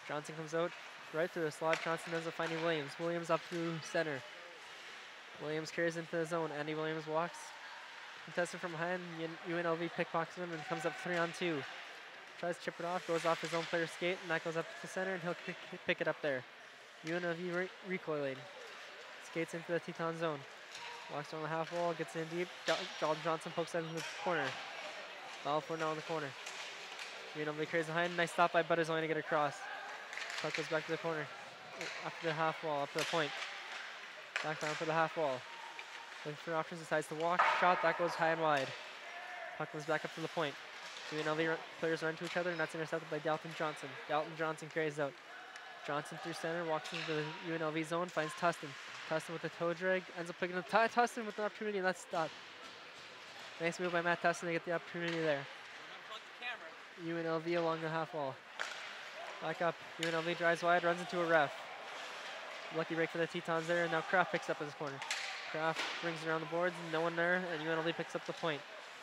B: Johnson comes out right through the slot. Johnson ends up finding Williams. Williams up through center. Williams carries into the zone. Andy Williams walks. Contested from behind. UNLV pickpockets him and comes up 3-on-2. Tries to chip it off, goes off his own player's skate, and that goes up to the center, and he'll pick it up there. UNLV recoiling. Skates into the Teton zone. Walks down the half wall, gets in deep. Dalton Johnson pokes out into the corner. Foul for now in the corner. UNLV carries behind. Nice stop by Buttazzoni to get across. Puck goes back to the corner. Up to the half wall, up to the point. Back down for the half wall. Looking for options, decides to walk. Shot, that goes high and wide. Puck comes back up to the point. UNLV players run to each other, and that's intercepted by Dalton Johnson. Dalton Johnson carries out. Johnson through center, walks into the UNLV zone, finds Tustin. Tustin with the toe drag, ends up picking up Tustin with an opportunity, and that's stopped. Nice move by Matt Tustin to get the opportunity there. UNLV along the half wall. Back up, UNLV drives wide, runs into a ref. Lucky break for the Tetons there, and now Kraft picks up his corner. Kraft brings it around the boards, no one there, and UNLV picks up the point.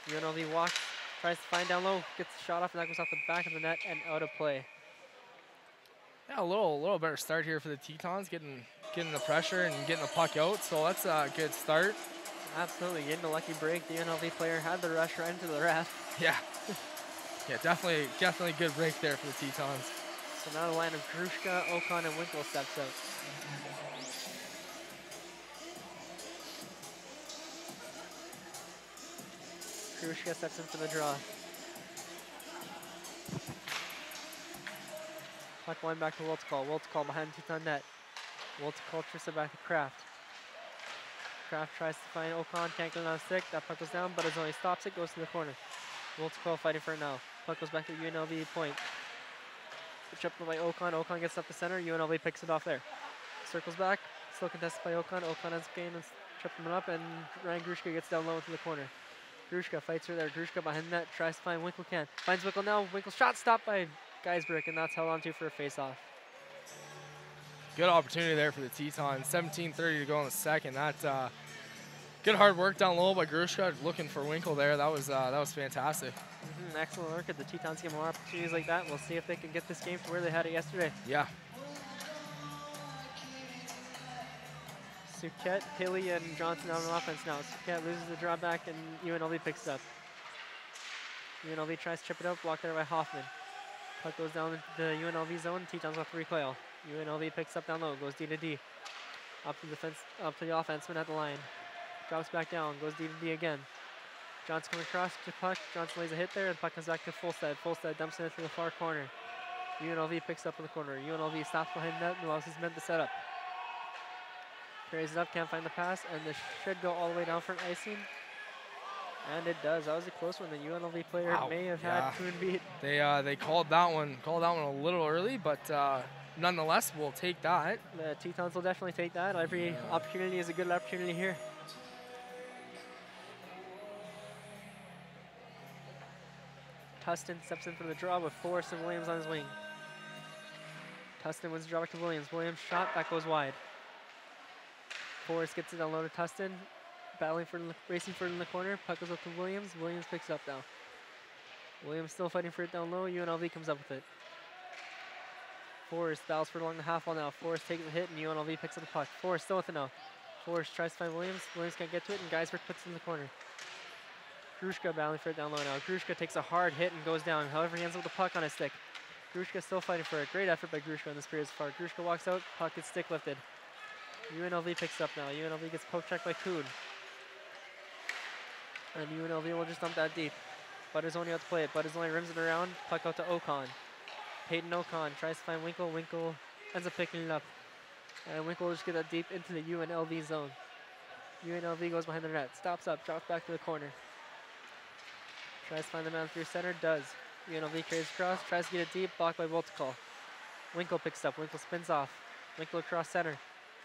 B: UNLV walks, tries to find down low, gets the shot off, and that goes off the back of the net and out of play.
A: Yeah, a little better start here for the Tetons, getting the pressure and getting the puck out, so that's a good start.
B: Absolutely, getting a lucky break. The UNLV player had the rush right into the ref.
A: Yeah. Yeah, definitely a good break there for the Tetons.
B: So now the line of Grushka, Ocon, and Winkle steps out. Grushka steps in for the draw. Puck one back to Woltecole. Woltecole behind Teton net. Woltecole trips it back to Kraft. Kraft tries to find Ocon, can't get it on a stick. That puck goes down, but as only stops it, goes to the corner. Woltecole fighting for it now. Puck goes back to UNLV point. Chipped by Ocon. Ocon gets up the center. UNLV picks it off there. Circles back. Still contested by Ocon. Ocon ends up getting tripping it up, and Ryan Grushka gets down low into the corner. Grushka fights her there. Grushka behind the net. Tries to find Winkle, can. Finds Winkle now. Winkle shot stopped by Geisbrick, and that's held on to for a face-off.
A: Good opportunity there for the Tetons. 17:30 to go in the second. That good hard work down low by Grushka, looking for Winkle there. That was fantastic.
B: Excellent work. If the Tetons get more opportunities like that, we'll see if they can get this game to where they had it yesterday.
A: Yeah.
B: Suquette, Hilly, and Johnson out on offense now. Suquette loses the drawback, and UNLV picks it up. UNLV tries to chip it up, blocked there by Hoffman. Puck goes down into the UNLV zone. Tetons off the recoil. UNLV picks up down low, goes D to D. Up to the defense, up to the offenseman at the line. Drops back down, goes D to D again. Johnson coming across to puck. Johnson lays a hit there, and puck comes back to Fulstead. Fulstead dumps it into the far corner. UNLV picks up in the corner. UNLV stops behind net and allows his men to set up. Carries it up, can't find the pass, and this should go all the way down for an icing. And it does. That was a close one. The UNLV player may have had Kuhn beat.
A: They called that one a little early, but nonetheless, we'll take that.
B: The Tetons will definitely take that. Every opportunity is a good opportunity here. Tustin steps in for the draw with Forrest and Williams on his wing. Tustin wins the draw back to Williams. Williams shot, that goes wide. Forrest gets it down low to Tustin. Racing for it in the corner. Puck goes up to Williams. Williams picks it up now. Williams still fighting for it down low. UNLV comes up with it. Forrest battles for it along the half wall now. Forrest takes the hit and UNLV picks up the puck. Forrest still with it now. Forrest tries to find Williams. Williams can't get to it and Geisberg puts it in the corner. Grushka battling for it down low now. Grushka takes a hard hit and goes down. However, he ends up with the puck on his stick. Grushka still fighting for it. Great effort by Grushka in this period so far. Grushka walks out, puck gets stick lifted. UNLV picks up now. UNLV gets poke checked by Kuhn. And UNLV will just dump that deep. Butter's only out to play it. Butter's only rims it around. Puck out to Ocon. Peyton Ocon tries to find Winkle. Winkle ends up picking it up. And Winkle will just get that deep into the UNLV zone. UNLV goes behind the net. Stops up, drops back to the corner. Tries to find the man through center, does. UNLV carries across, tries to get it deep, blocked by Voltikal. Winkle picks up, Winkle spins off. Winkle across center.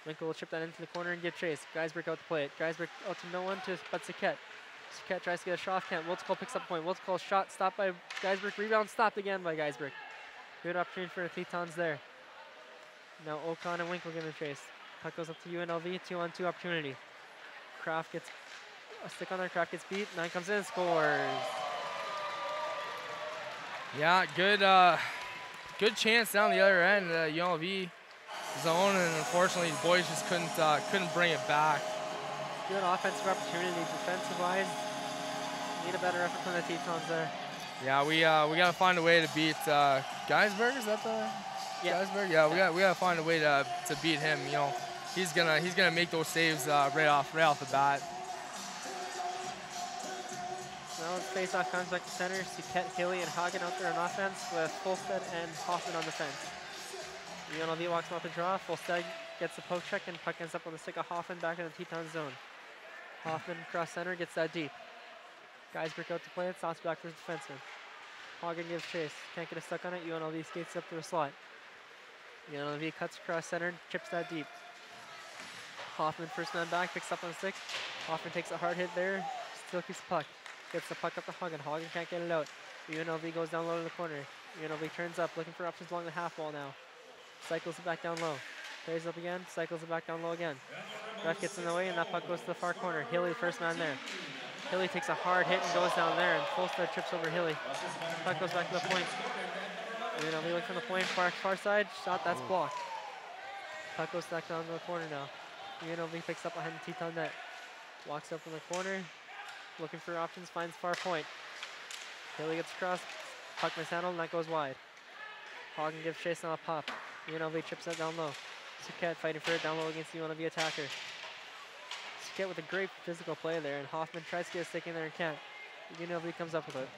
B: Winkle will chip that into the corner and give chase. Geisberg out to play it. Geisberg out to no one but Saket. Saket tries to get a shot off, can't. Voltikal picks up the point. Voltikal shot stopped by Geisberg. Rebound stopped again by Geisberg. Good opportunity for the Tetons there. Now Ocon and Winkle giving chase. Puck goes up to UNLV, 2-on-2 opportunity. Kraft gets a stick on there, Kraft gets beat. 9 comes in, scores.
A: Yeah, good chance down the other end, UNLV zone, and unfortunately the boys just couldn't bring it back.
B: Good offensive opportunity, defensive-wise. Need a better effort from the Tetons there.
A: Yeah, we gotta find a way to beat Geisberg. Is that the Geisberg? Yeah, we gotta find a way to beat him. You know, he's gonna make those saves right off the bat.
B: Now the face-off comes back to center. Suket, Hilly, and Hagen out there on offense with Fulstead and Hoffman on defense. UNLV walks him off the draw. Fulstead gets the poke check and puck ends up on the stick of Hoffman back in the Teton zone. Hoffman across center gets that deep. Geisberg out to play it, stops back for his defenseman. Hagen gives chase, can't get a stuck on it. UNLV skates up to the slot. UNLV cuts across center, chips that deep. Hoffman first man back, picks up on the stick. Hoffman takes a hard hit there, still keeps the puck. Gets the puck up to Hagen. Hagen can't get it out. UNLV goes down low to the corner. UNLV turns up, looking for options along the half wall now. Cycles it back down low. Carries up again, cycles it back down low again. Ref gets in the way, and that puck goes to the far corner. Hilly, first man there. Hilly takes a hard hit and goes down there, and Fulstead trips over Hilly. Puck goes back to the point. UNLV looking from the point, far side. Shot, that's blocked. Puck goes back down to the corner now. UNLV picks up behind the Teton net. Walks up in the corner. Looking for options, finds far point. Hilly gets across, puck mishandled, and that goes wide. Hagen gives chase on a pop. UNLV chips that down low. Suket fighting for it down low against the UNLV attacker. Suket with a great physical play there, and Hoffman tries to get a stick in there and can't. UNLV comes up with it.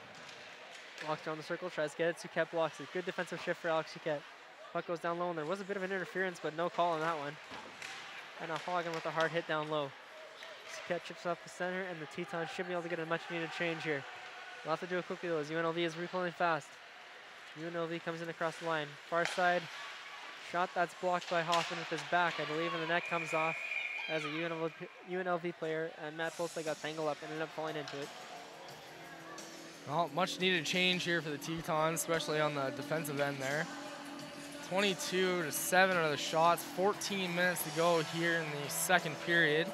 B: Walks around the circle, tries to get it. Suket blocks it. Good defensive shift for Alex Suket. Puck goes down low, and there was a bit of an interference, but no call on that one. And a Hagen with a hard hit down low. Suket chips off the center, and the Tetons should be able to get a much-needed change here. They'll have to do it quickly, though, as UNLV is recoiling fast. UNLV comes in across the line. Far side. Shot that's blocked by Hoffman with his back, I believe, and the net comes off as a UNLV player, and Matt Fulstead got tangled up and ended up falling into it.
A: Well, much-needed change here for the Tetons, especially on the defensive end there. 22-7 are the shots. 14 minutes to go here in the second period.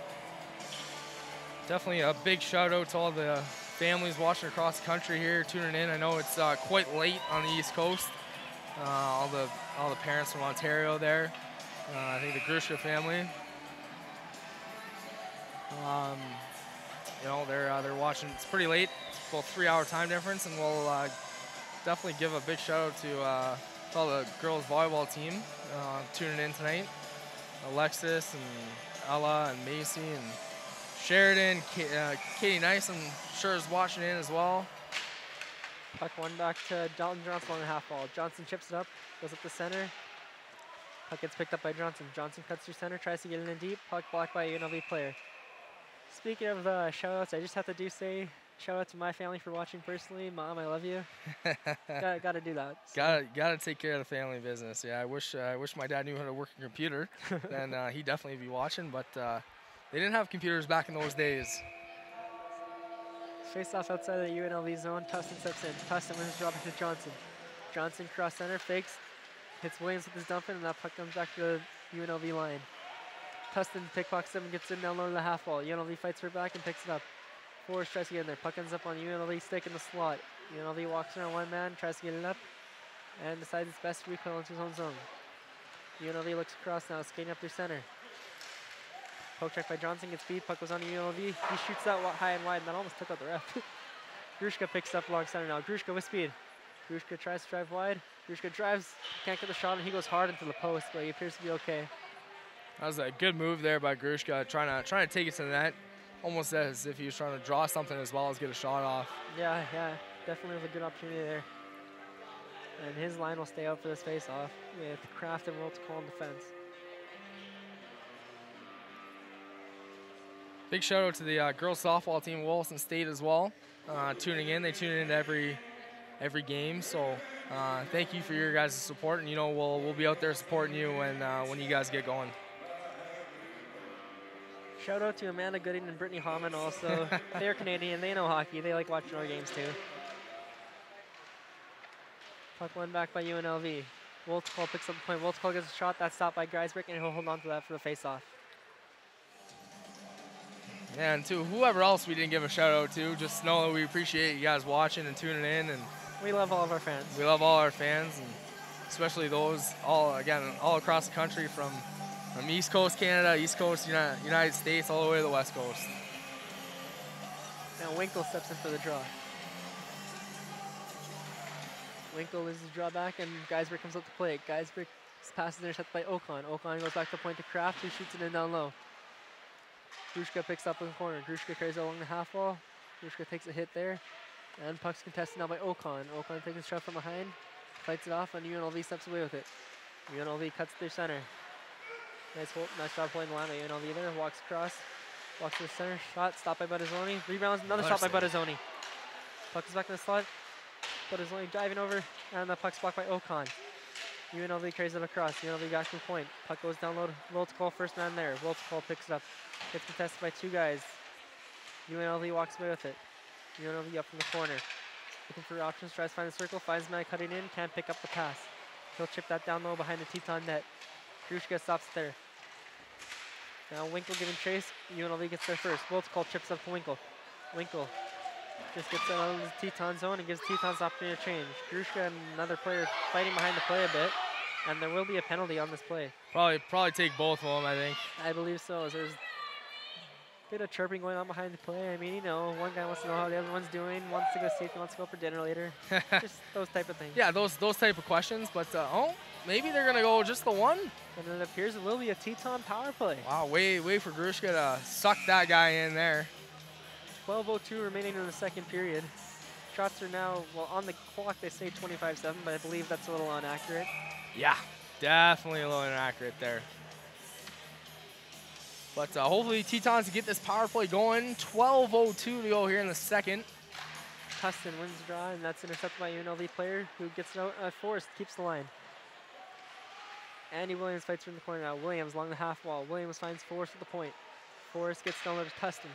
A: Definitely a big shout out to all the families watching across the country here, tuning in. I know it's quite late on the East Coast. All the parents from Ontario there. I think the Grushka family. You know, they're watching. It's pretty late. It's about 3-hour time difference, and we'll definitely give a big shout out to all the girls volleyball team tuning in tonight. Alexis and Ella and Macy and Sheridan, Katie Nice, I'm sure is watching in as well.
B: Puck one back to Dalton Johnson on the half wall. Johnson chips it up, goes up the center. Puck gets picked up by Johnson. Johnson cuts through center, tries to get it in deep. Puck blocked by a UNLV player. Speaking of shout outs, I just have to say Shout out to my family for watching personally. Mom, I love you. Gotta do that. So.
A: Gotta take care of the family business. Yeah, I wish my dad knew how to work a computer. Then he'd definitely be watching. But they didn't have computers back in those days.
B: Face off outside the UNLV zone. Tustin steps in. Tustin wins the drop to Johnson. Johnson cross center, fakes, hits Williams with his dump in, and that puck comes back to the UNLV line. Tustin pickpockets him and gets in down low to the half wall. UNLV fights for it back and picks it up. Forrest tries to get in there. Puck ends up on UNLV stick in the slot. UNLV walks around one man, tries to get it up, and decides it's best to recoil into his own zone. UNLV looks across now, skating up through center. Poke check by Johnson, gets beat, puck goes on to UNLV. He shoots that high and wide, and that almost took out the ref. Grushka picks up along center now. Grushka with speed. Grushka tries to drive wide. Grushka drives, can't get the shot, and he goes hard into the post, but he appears to be okay.
A: That was a good move there by Grushka, trying to take it to the net, almost as if he was trying to draw something as well as get a shot off.
B: Yeah, definitely was a good opportunity there. And his line will stay out for this face-off with Kraft and Wiltz calling defense.
A: Big shout out to the girls softball team, Williston State as well, tuning in. They tune in every game, so thank you for your guys' support, and we'll be out there supporting you when you guys get going.
B: Shout out to Amanda Gooding and Brittany Hammond also. They're Canadian, they know hockey, they like watching our games too. Puck won back by UNLV. Woltzcall picks up the point. Woltzcall gets a shot, that's stopped by Greisbrick, and he'll hold on to that for the face-off.
A: And to whoever else we didn't give a shout out to, just know that we appreciate you guys watching and tuning in, and
B: we love all of our fans.
A: We love all our fans, and especially those all across the country from East Coast Canada, East Coast United States, all the way to the West Coast.
B: Now Winkle steps in for the draw. Winkle loses his draw back, and Geisbrick comes up to play. Geisbrick's pass is intercepted by Ocon. Ocon goes back to point to Kraft, who shoots it in down low. Grushka picks up in the corner. Grushka carries it along the half wall. Grushka takes a hit there. And puck's contested now by Ocon. Ocon takes a shot from behind. Fights it off, and UNLV steps away with it. UNLV cuts through center. Nice job playing the line by UNLV there. Walks across. Walks to the center. Shot stopped by Buttazzoni. Rebounds. Another shot by Buttazzoni. Puck is back in the slot. Buttazzoni diving over. And the puck's blocked by Ocon. UNLV carries it across. UNLV got to the point. Puck goes down low to Wiltzcall, first man there. Wiltzcall picks it up. Gets contested by two guys. UNLV walks away with it. UNLV up from the corner. Looking for options, tries to find the circle, finds the man cutting in, can't pick up the pass. He'll chip that down low behind the Teton net. Grushka stops there. Now Winkle giving chase. UNLV gets there first. Wiltzcall chips up to Winkle. Winkle just gets out of the Teton zone and gives Tetons the opportunity to change. Grushka and another player fighting behind the play a bit, and there will be a penalty on this play.
A: Probably take both of them, I think.
B: I believe so. There's a bit of chirping going on behind the play. I mean, one guy wants to know how the other one's doing, wants to go see if he wants to go for dinner later. Just those type of things.
A: Yeah, those type of questions, but maybe they're gonna go just the one.
B: And it appears it will be a Teton power play.
A: Wow, wait for Grushka to suck that guy in there.
B: 12:02 remaining in the second period. Shots are now, well, on the clock they say 25-7, but I believe that's a little inaccurate.
A: Yeah, definitely a little inaccurate there. But hopefully Tetons can get this power play going. 12:02 to go here in the second.
B: Tustin wins the draw, and that's intercepted by UNLV player who gets it out. Forrest keeps the line. Andy Williams fights from the corner now. Williams along the half wall. Williams finds Forrest at the point. Forrest gets down there to Tustin.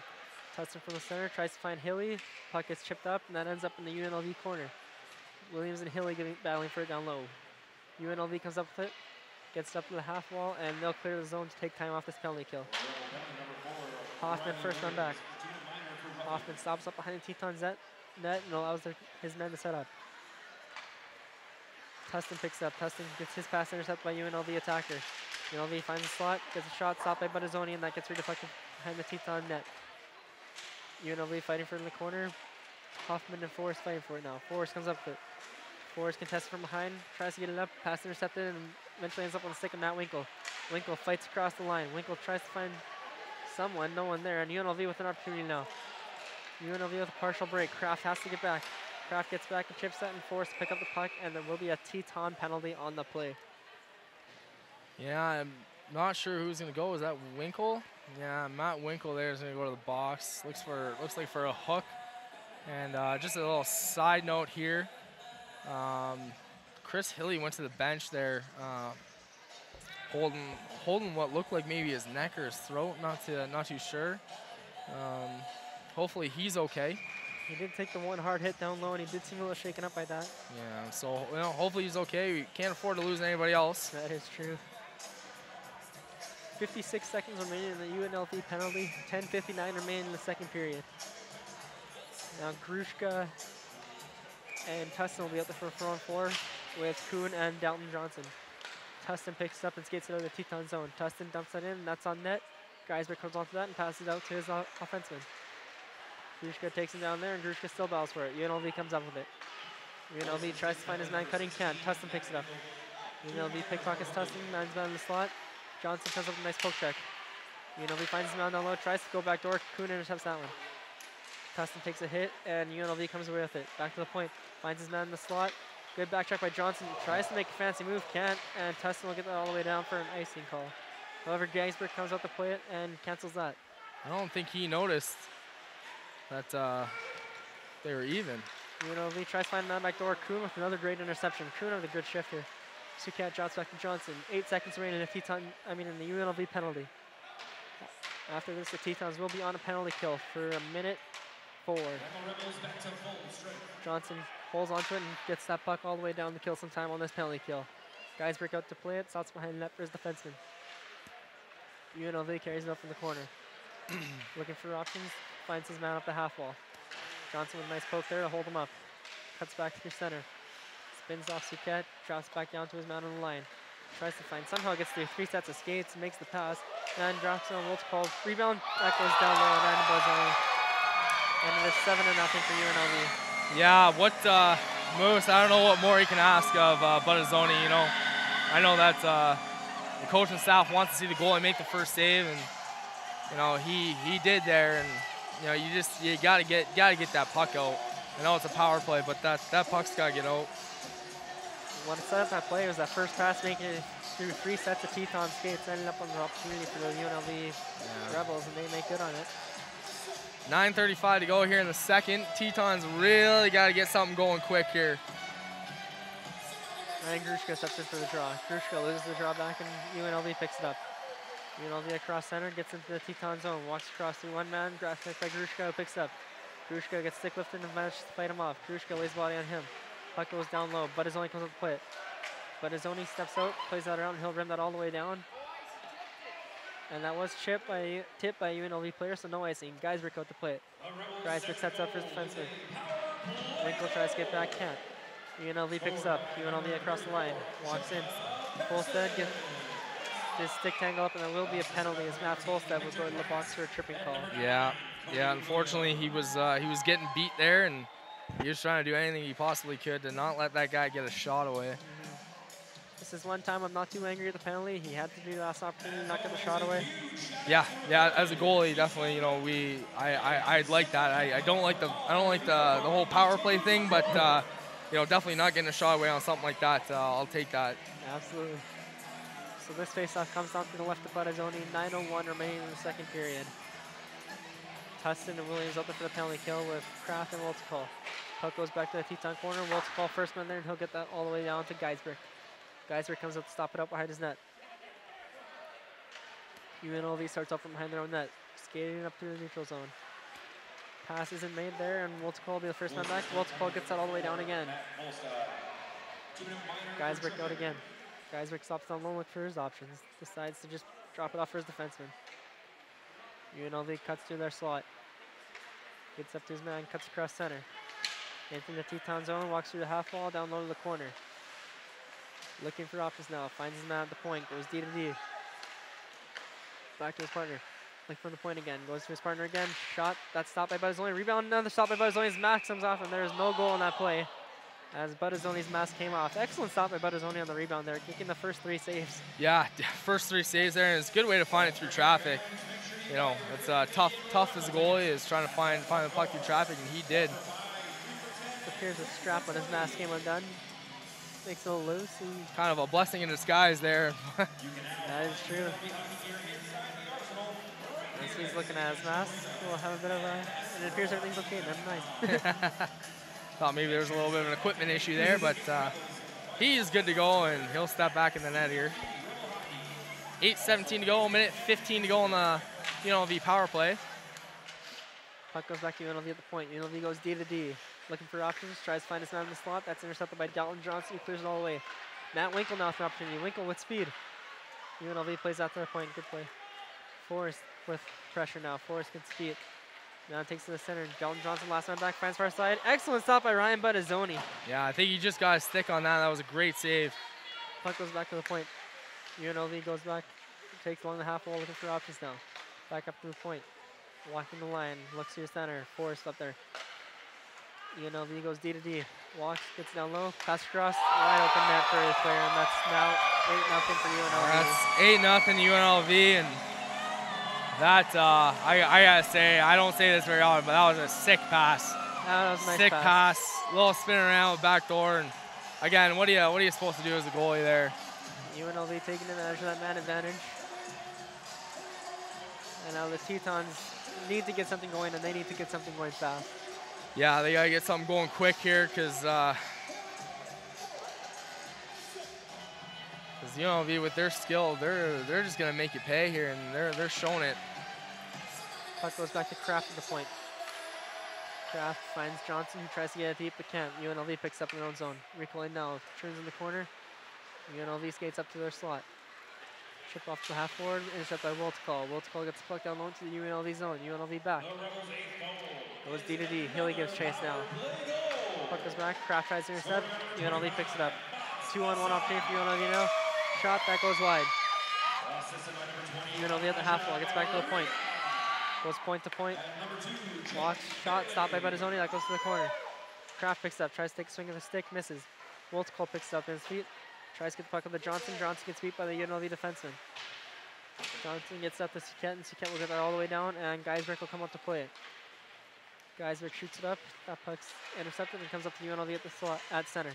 B: Tustin from the center, tries to find Hilly. Puck gets chipped up, and that ends up in the UNLV corner. Williams and Hilly battling for it down low. UNLV comes up with it, gets it up to the half wall, and they'll clear the zone to take time off this penalty kill. Hoffman first run back. Hoffman stops up behind the Teton's net and allows his men to set up. Tustin picks up. Tustin gets his pass intercepted by UNLV attacker. UNLV finds a slot, gets a shot, stopped by Buttazzoni, and that gets redeflected behind the Teton net. UNLV fighting for it in the corner. Hoffman and Forrest fighting for it now. Forrest comes up with it. Forrest contests from behind, tries to get it up, pass intercepted, and eventually ends up on the stick of Matt Winkle. Winkle fights across the line. Winkle tries to find someone, no one there, and UNLV with an opportunity now. UNLV with a partial break. Kraft has to get back. Kraft gets back and chips that, and Forrest to pick up the puck, and there will be a Teton penalty on the play.
A: Yeah, I'm not sure who's going to go. Is that Winkle? Yeah, Matt Winkle there is going to go to the box. Looks like for a hook. And just a little side note here. Chris Hilly went to the bench there, holding what looked like maybe his neck or his throat. Not too sure. Hopefully he's okay.
B: He did take the one hard hit down low, and he did seem a little shaken up by that.
A: Yeah. So hopefully he's okay. We can't afford to lose anybody else.
B: That is true. 56 seconds remaining in the UNLV penalty. 10:59 remaining in the second period. Now Grushka and Tustin will be out there for 4-on-4 with Kuhn and Dalton Johnson. Tustin picks it up and skates it out of the Teton zone. Tustin dumps that in, and that's on net. Geisberg comes onto that and passes out to his offenseman. Grushka takes him down there, and Grushka still battles for it. UNLV comes up with it. UNLV tries to find his man cutting, can't. Tustin picks it up. UNLV pickpockets Tustin, man's man in the slot. Johnson comes up with a nice poke check. UNLV finds his man down low, tries to go back door. Kuhn intercepts that one. Tustin takes a hit, and UNLV comes away with it. Back to the point, finds his man in the slot. Good back check by Johnson. Tries to make a fancy move, can't, and Tustin will get that all the way down for an icing call. However, Geisberg comes out to play it and cancels that.
A: I don't think he noticed that they were even.
B: UNLV tries to find that back door. Kuhn with another great interception. Kuhn with a good shift here. Sukat drops back to Johnson. 8 seconds remaining in the UNLV penalty. After this, the Tetons will be on a penalty kill for 1:04. Johnson holds onto it and gets that puck all the way down the kill sometime on this penalty kill. Guys break out to play it. Stops behind the net for his defenseman. UNLV carries it up in the corner. Looking for options. Finds his man up the half wall. Johnson with a nice poke there to hold him up. Cuts back through center. Spins off Suket. Drops back down to his man on the line. Tries to find, somehow gets through 3 sets of skates, makes the pass, and drops it on what's called rebound. That goes down low and Random Bozzoni. And it is 7-0 for UNLV.
A: Yeah, what Moose, I don't know what more he can ask of Bozzoni, you know. I know that the coaching staff wants to see the goalie make the first save, and you know, he did there, and you know, you gotta get that puck out. I know it's a power play, but that puck's gotta get out.
B: What set up that play was that first pass making it through 3 sets of Teton skates, ended up on the opportunity for the UNLV Rebels, and they make good on it.
A: 9:35 to go here in the second. Tetons really got to get something going quick here.
B: And Grushka steps in for the draw. Grushka loses the draw back, and UNLV picks it up. UNLV across center, gets into the Teton zone, walks across through one man, grabs by Grushka, who picks it up. Grushka gets stick lifted and manages to fight him off. Grushka lays body on him. Puck goes down low. Bozzoni comes up to play it. Bozzoni steps out, plays that around, and he'll rim that all the way down. And that was tipped by UNLV player, so no icing. Geisberg out to play it. Geisberg sets up for his defenseman. Winkle tries to get back, can't. UNLV picks up. UNLV across the line. Walks in. Holstead gets his stick tangle up, and there will be a penalty as Matt Holstead will go in the box for a tripping call.
A: Yeah. Unfortunately, he was getting beat there, and he was trying to do anything he possibly could to not let that guy get a shot away.
B: This is one time I'm not too angry at the penalty. He had to do the last opportunity, not get the shot away.
A: Yeah. As a goalie, definitely, you know, I like that. I don't like the whole power play thing, but you know, definitely not getting a shot away on something like that. I'll take that.
B: Absolutely. So this faceoff comes down to the left of Bozzoni. 9:01 remaining in the second period. Tustin and Williams up there for the penalty kill with Kraft and Wiltz-Call. Puck goes back to the Teton corner. Wiltz-Call first man there, and he'll get that all the way down to Geisberg. Geisberg comes up to stop it up behind his net. UNLV starts up from behind their own net, skating up to the neutral zone. Pass isn't made there, and Wiltz-Call will be the first man back. Wiltz-Call gets that all the way down again. Geisberg out again. Geisberg stops down low, look for his options. Decides to just drop it off for his defenseman. UNLV cuts through their slot. Gets up to his man, cuts across center. Into the Teton zone, walks through the half wall, down low to the corner. Looking for options now, finds his man at the point, goes D to D. Back to his partner. Looking for the point again, goes to his partner again. Shot, that's stopped by Bozzoni. Rebound, another stop by Bozzoni. His mask comes off, and there is no goal on that play as Bozzoni's mask came off. Excellent stop by Bozzoni on the rebound there, kicking the first 3 saves.
A: Yeah, first 3 saves there, and it's a good way to find it through traffic. You know, it's tough as a goalie is trying to find the puck through traffic, and he did.
B: It appears a strap on his mask came undone. Makes it a little loose.
A: Kind of a blessing in disguise there.
B: That is true. As he's looking at his mask, we'll have a bit of a, and it appears everything's okay, never mind.
A: Thought maybe there was a little bit of an equipment issue there, but he's good to go, and he'll step back in the net here. 8:17 to go, a minute 15 to go on the UNLV power play.
B: Puck goes back to UNLV at the point. UNLV goes D to D. Looking for options, tries to find his man in the slot. That's intercepted by Dalton Johnson, who clears it all the way. Matt Winkle now for an opportunity. Winkle with speed. UNLV plays out to their point. Good play. Forrest with pressure now. Forrest gets speed. Now takes to the center. Dalton Johnson, last man back, finds far side. Excellent stop by Ryan Buttazzoni.
A: Yeah, I think he just got a stick on that. That was a great save.
B: Puck goes back to the point. UNLV goes back, takes along the half wall, looking for options now. Back up to the point. Walking the line, looks to your center. Forrest up there. UNLV goes D to D. Walks, gets down low, pass across, wide open net for his player, and that's now 8-0 for UNLV.
A: That's 8-0 UNLV, and that, I gotta say, I don't say this very often, but that was a sick pass.
B: That was a nice
A: sick pass. Little spin around, back door, and again, what are you supposed to do as a goalie there?
B: UNLV taking advantage of that man advantage. And now the Tetons need to get something going, and they need to get something going fast.
A: Yeah, they gotta get something going quick here, because UNLV with their skill, they're just gonna make you pay here, and they're showing it.
B: Puck goes back to Kraft at the point. Kraft finds Johnson, who tries to get it deep but can't. UNLV picks up in their own zone. Recoiling now, turns in the corner. UNLV skates up to their slot. Chip off the half forward, intercept by Wiltcall. Wiltcall gets the puck down low to the UNLV zone. UNLV back. Goes D to D. Healy gives chase now. Puck goes back. Kraft tries to intercept. UNLV picks it up. 2-on-1 opportunity for UNLV now. Shot that goes wide. UNLV at the half wall. Gets back to the point. Goes point to point. Walks. Shot. Stopped by Buttazzoni. That goes to the corner. Kraft picks up. Tries to take a swing of the stick. Misses. Wiltcall picks it up in his feet. Tries to get the puck up to Johnson. Johnson gets beat by the UNLV defenseman. Johnson gets up to Suquette, and Suquette will get that all the way down, and Geisberg will come up to play it. Geisberg shoots it up. That puck's intercepted and comes up to UNLV at the slot at center.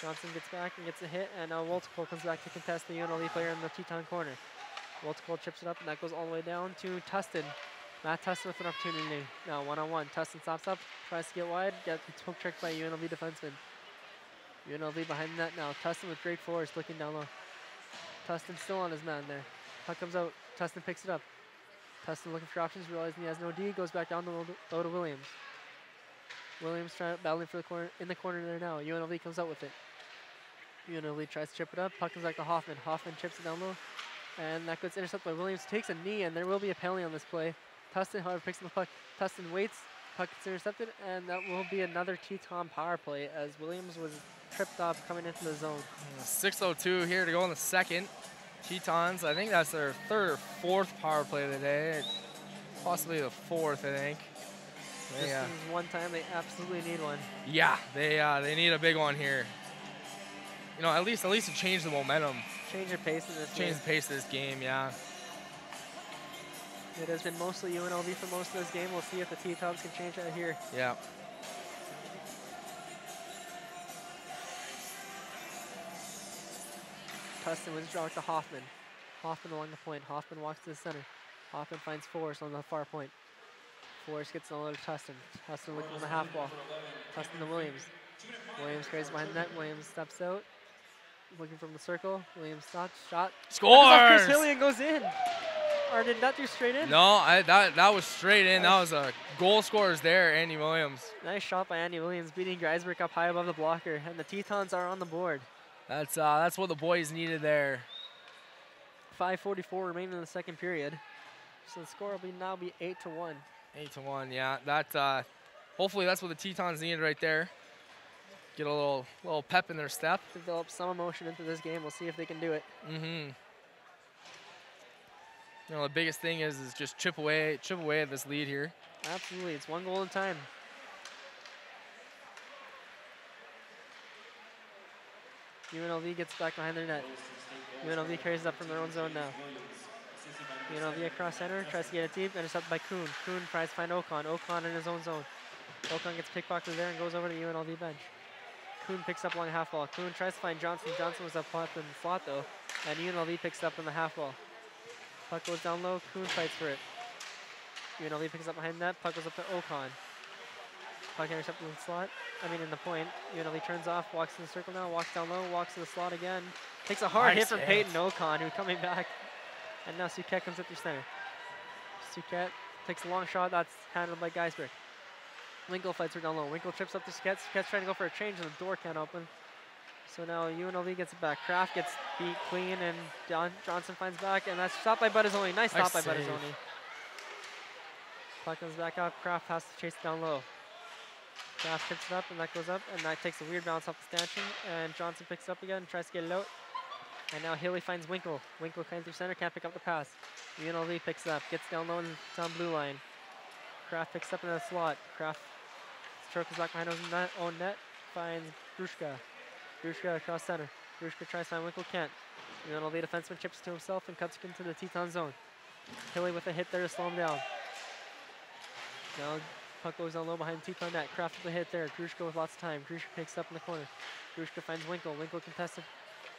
B: Johnson gets back and gets a hit, and now Woltecole comes back to contest the UNLV player in the Teton corner. Woltecole chips it up, and that goes all the way down to Tustin. Matt Tustin with an opportunity. Now one-on-one. Tustin stops up, tries to get wide, gets poke checked by UNLV defenseman. UNLV behind the net now. Tustin with great force, looking down low. Tustin still on his man there. Puck comes out. Tustin picks it up. Tustin looking for options, realizing he has no D, goes back down the low to Williams. Williams battling for the corner, in the corner there now. UNLV comes out with it. UNLV tries to chip it up. Puck comes back to Hoffman. Hoffman chips it down low. And that gets intercepted by Williams. Takes a knee, and there will be a penalty on this play. Tustin, however, picks up the puck. Tustin waits. Puck gets intercepted, and that will be another Teton power play as Williams was tripped up coming into the zone.
A: 6:02 here to go in the second. Tetons, I think that's their third or fourth power play of the day. Possibly the fourth, I think.
B: This is one time they absolutely need one.
A: Yeah, they need a big one here. You know, at least to change the momentum.
B: Change the pace of this game.
A: Change the pace of this game, yeah.
B: It has been mostly UNLV for most of this game. We'll see if the Tetons can change that here.
A: Yeah.
B: Tustin withdraw to Hoffman. Hoffman along the point. Hoffman walks to the center. Hoffman finds Forrest on the far point. Forrest gets on to Tustin. Tustin looking on the half wall. Tustin to Williams. Williams carries behind the net. Williams steps out. Looking from the circle. Williams stops. Shot.
A: Scores!
B: Chris Hillian goes in. Or did that do straight in?
A: No, that was straight in. That was a goal scorers there, Andy Williams.
B: Nice shot by Andy Williams, beating Geisberg up high above the blocker, and the Tetons are on the board.
A: That's what the boys needed there.
B: 5:44 remaining in the second period, so the score will now be 8-1.
A: 8-1, yeah. That hopefully that's what the Tetons needed right there. Get a little pep in their step.
B: Develop some emotion into this game. We'll see if they can do it.
A: Mm-hmm. You know, the biggest thing is just chip away at this lead here.
B: Absolutely, it's one goal at a time. UNLV gets back behind their net. UNLV carries it up from their own zone now. UNLV across center, tries to get it deep, intercepted by Kuhn. Kuhn tries to find Ocon. Ocon in his own zone. Ocon gets pickpocketed there and goes over to the UNLV bench. Kuhn picks up along the half wall. Kuhn tries to find Johnson. Johnson was up in the slot though, and UNLV picks it up in the half wall. Puck goes down low. Kuhn fights for it. UNLV picks up behind net. Puck goes up to Ocon. Puck intercepted in the slot. In the point. UNLV turns off, walks in the circle now, walks down low, walks to the slot again. Takes a hard hit from Peyton Ocon, who's coming back. And now Suquette comes up through center. Suquette takes a long shot. That's handled by Geisberg. Winkle fights her down low. Winkle trips up to Suquette. Suquette's trying to go for a change, and the door can't open. So now UNLV gets it back. Kraft gets beat clean, and Johnson finds back, and that's stopped by Buttazzoni. Nice stop by Buttazzoni. Puck comes back up. Kraft has to chase it down low. Kraft picks it up, and that goes up, and that takes a weird bounce off the stanchion, and Johnson picks it up again, tries to get it out. And now Hilly finds Winkle. Winkle coming through center, can't pick up the pass. UNLV picks it up, gets down low, and it's on blue line. Kraft picks up in the slot. Kraft circles back behind his own net, finds Grushka. Grushka across center. Grushka tries to find Winkle, can't. UNLV defenseman chips to himself and cuts into the Teton zone. Hilly with a hit there to slow him down. Now puck goes down low behind Teton net. Kraft with a hit there. Grushka with lots of time. Grushka picks up in the corner. Grushka finds Winkle. Winkle contested.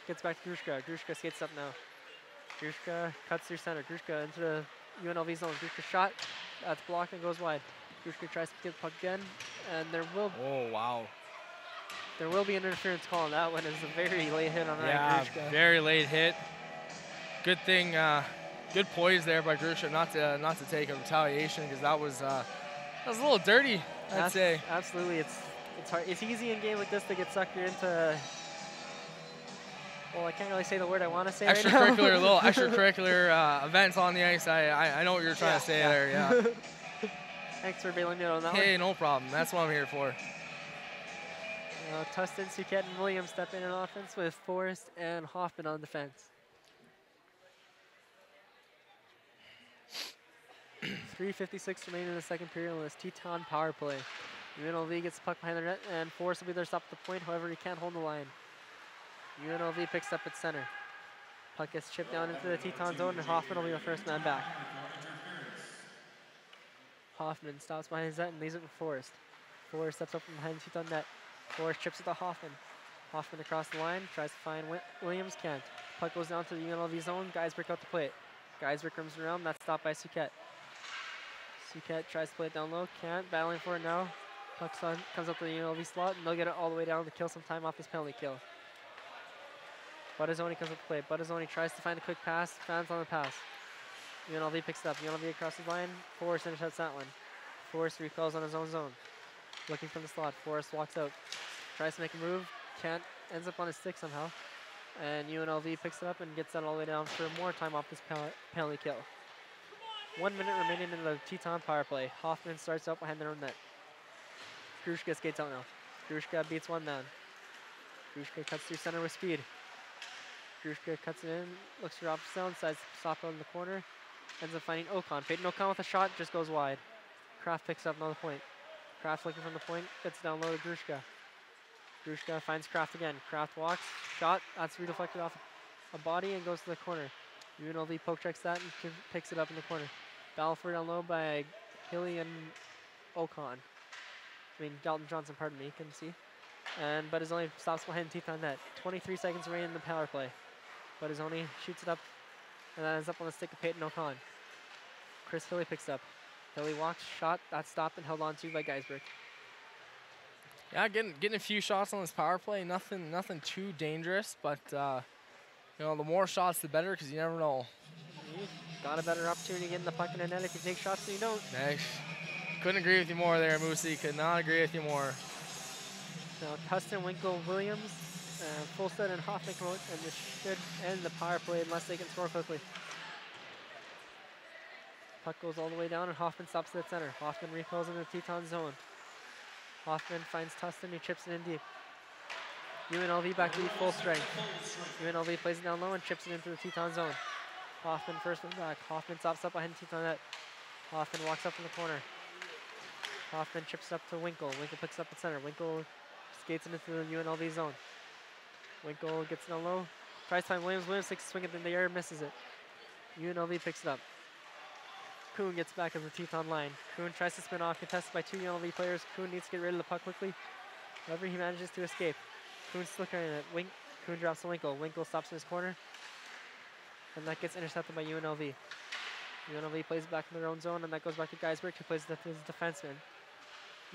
B: Gets back to Grushka. Grushka skates up now. Grushka cuts through center. Grushka into the UNLV zone. Grushka shot. That's blocked and goes wide. Grushka tries to get the puck again, and there will.
A: Oh wow!
B: There will be an interference call on that one. It's a very late hit on Ryan Grushka.
A: Very late hit. Good thing, good poise there by Grushka not to take a retaliation, because that was a little dirty, I'd say.
B: Absolutely, it's hard. It's easy in a game like this to get sucked into. Well, I can't really say the word I want to say right now.
A: Little extracurricular events on the ice. I know what you're trying to say there. Yeah.
B: Thanks for bailing me out on that one.
A: Hey, no problem. That's what I'm here for.
B: Tustin, Suquette, and Williams step in offense with Forrest and Hoffman on defense. 3:56 remaining in the second period on this Teton power play. UNLV gets the puck behind the net, and Forrest will be there to stop the point. However, he can't hold the line. UNLV picks up at center. Puck gets chipped down into the Teton zone, and Hoffman will be the first man back. Hoffman stops behind his net and leaves it with Forrest. Forrest steps up from behind the Teton net. Forrest chips it to Hoffman. Hoffman across the line, tries to find Williams, can't. Puck goes down to the UNLV zone, guys break out to play it. Guys rims around, that's stopped by Suquette. Suquette tries to play it down low, can't, battling for it now. Puck comes up to the UNLV slot, and they'll get it all the way down to kill some time off this penalty kill. Buttazzoni comes up to play. Buttazzoni tries to find a quick pass, fans on the pass. UNLV picks it up. UNLV across the line. Forrest intercepts that one. Forrest repels on his own zone. Looking from the slot. Forrest walks out. Tries to make a move. Can't. Ends up on his stick somehow. And UNLV picks it up and gets that all the way down for more time off this penalty kill. 1 minute remaining in the Teton power play. Hoffman starts out behind their own net. Grushka skates out now. Grushka beats one man. Grushka cuts through center with speed. Grushka cuts it in, looks for opposite zone, decides to stop out in the corner. Ends up finding Ocon. Peyton Ocon with a shot, just goes wide. Kraft picks up another point. Kraft looking from the point, gets down low to Grushka. Grushka finds Kraft again. Kraft walks, shot, that's redeflected off a body and goes to the corner. UNLV poke checks that and picks it up in the corner. Battle for down low by Hilly and Ocon. Dalton Johnson, pardon me, couldn't see. But his only stops behind Teton net. 23 seconds remaining in the power play. Buttazzoni shoots it up, and that ends up on the stick of Peyton Ocon. Chris Hilly picks up. Hilly walks, shot, that's stopped and held on to by Geisberg.
A: Yeah, getting a few shots on this power play. Nothing too dangerous, but the more shots, the better, because you never know.
B: Got a better opportunity getting the puck in the net if you take shots, so you don't.
A: Couldn't agree with you more there, Moosey. Could not agree with you more.
B: Now, Tustin, Winkle, Williams, Fulstead, and Hoffman come out, and this should end the power play unless they can score quickly. Puck goes all the way down, and Hoffman stops at center. Hoffman repels in the Teton zone. Hoffman finds Tustin, who chips it in deep. UNLV back to full strength. UNLV plays it down low and chips it into the Teton zone. Hoffman first one back. Hoffman stops up behind Teton net. Hoffman walks up in the corner. Hoffman chips it up to Winkle. Winkle picks up at center. Winkle skates into the UNLV zone. Winkle gets down low. Tries to find Williams. Williams takes a swing at the air, misses it. UNLV picks it up. Kuhn gets back on the Teton line. Kuhn tries to spin off, contested by two UNLV players. Kuhn needs to get rid of the puck quickly. However, he manages to escape. Kuhn's still carrying it. Kuhn drops to Winkle. Winkle stops in his corner. And that gets intercepted by UNLV. UNLV plays it back in their own zone, and that goes back to Geisberg, who plays his defenseman.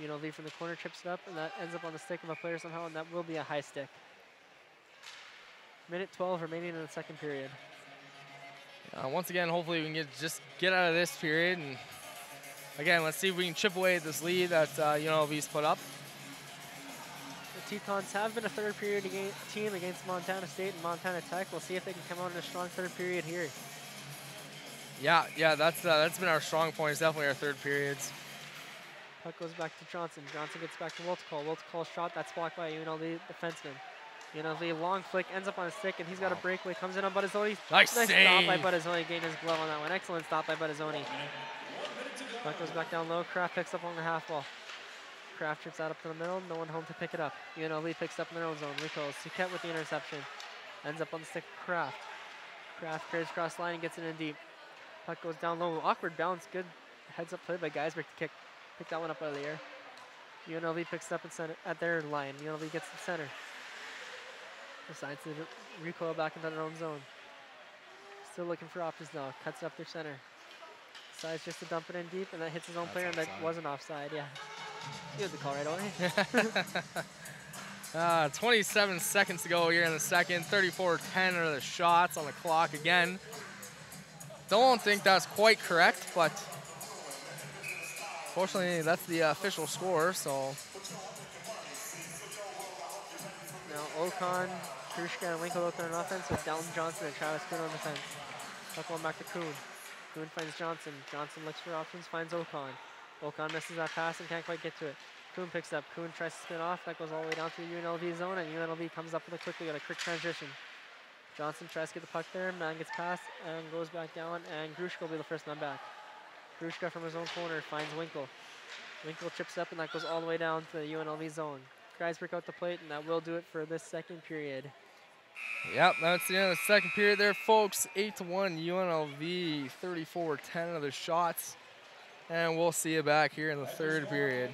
B: UNLV from the corner trips it up, and that ends up on the stick of a player somehow, and that will be a high stick. Minute 12 remaining in the second period.
A: Once again, hopefully we can just get out of this period. And again, let's see if we can chip away at this lead that UNLV's put up.
B: The Tetons have been a third period team against Montana State and Montana Tech. We'll see if they can come out in a strong third period here.
A: Yeah, that's been our strong point. It's definitely our third periods.
B: Puck goes back to Johnson. Johnson gets back to Wiltcall. Wiltcall shot, that's blocked by UNLV defenseman. UNLV long flick, ends up on a stick, and he's got a breakaway. Comes in on Buttazzoni.
A: Nice
B: stop
A: save.
B: by Buttazzoni, getting his glove on that one. Excellent stop by Buttazzoni. Puck goes back down low. Kraft picks up on the half wall. Kraft trips out up to the middle. No one home to pick it up. UNLV picks up in their own zone. Recalls. Suquette with the interception. Ends up on the stick of Kraft. Kraft carries cross line and gets it in deep. Puck goes down low. Awkward bounce. Good heads up play by Geisberg to pick that one up out of the air. UNLV picks it up in center, at their line. UNLV gets to center. Decides to recoil back into their own zone. Still looking for options now. Cuts it up their center. Decides just to dump it in deep, and that hits his own player, and that wasn't offside. Yeah. You had the call right away.
A: 27 seconds to go here in the second. 34-10 are the shots on the clock again. Don't think that's quite correct, but fortunately that's the official score. So
B: now Ocon, Krushka, and Winkle out there on offense with Dalton Johnson and Travis Kuhn on defense. Puck going back to Kuhn. Kuhn finds Johnson. Johnson looks for options, finds Ocon. Ocon misses that pass and can't quite get to it. Kuhn picks up. Kuhn tries to spin off. That goes all the way down to the UNLV zone, and UNLV comes up with it quickly. Got a quick transition. Johnson tries to get the puck there. Man gets past and goes back down, and Grushka will be the first man back. Grushka from his own corner finds Winkle. Winkle chips up, and that goes all the way down to the UNLV zone. Guys break out the plate, and that will do it for this second period.
A: Yep, that's the end of the second period there, folks. 8-1 UNLV, 34-10 of the shots. And we'll see you back here in the third period.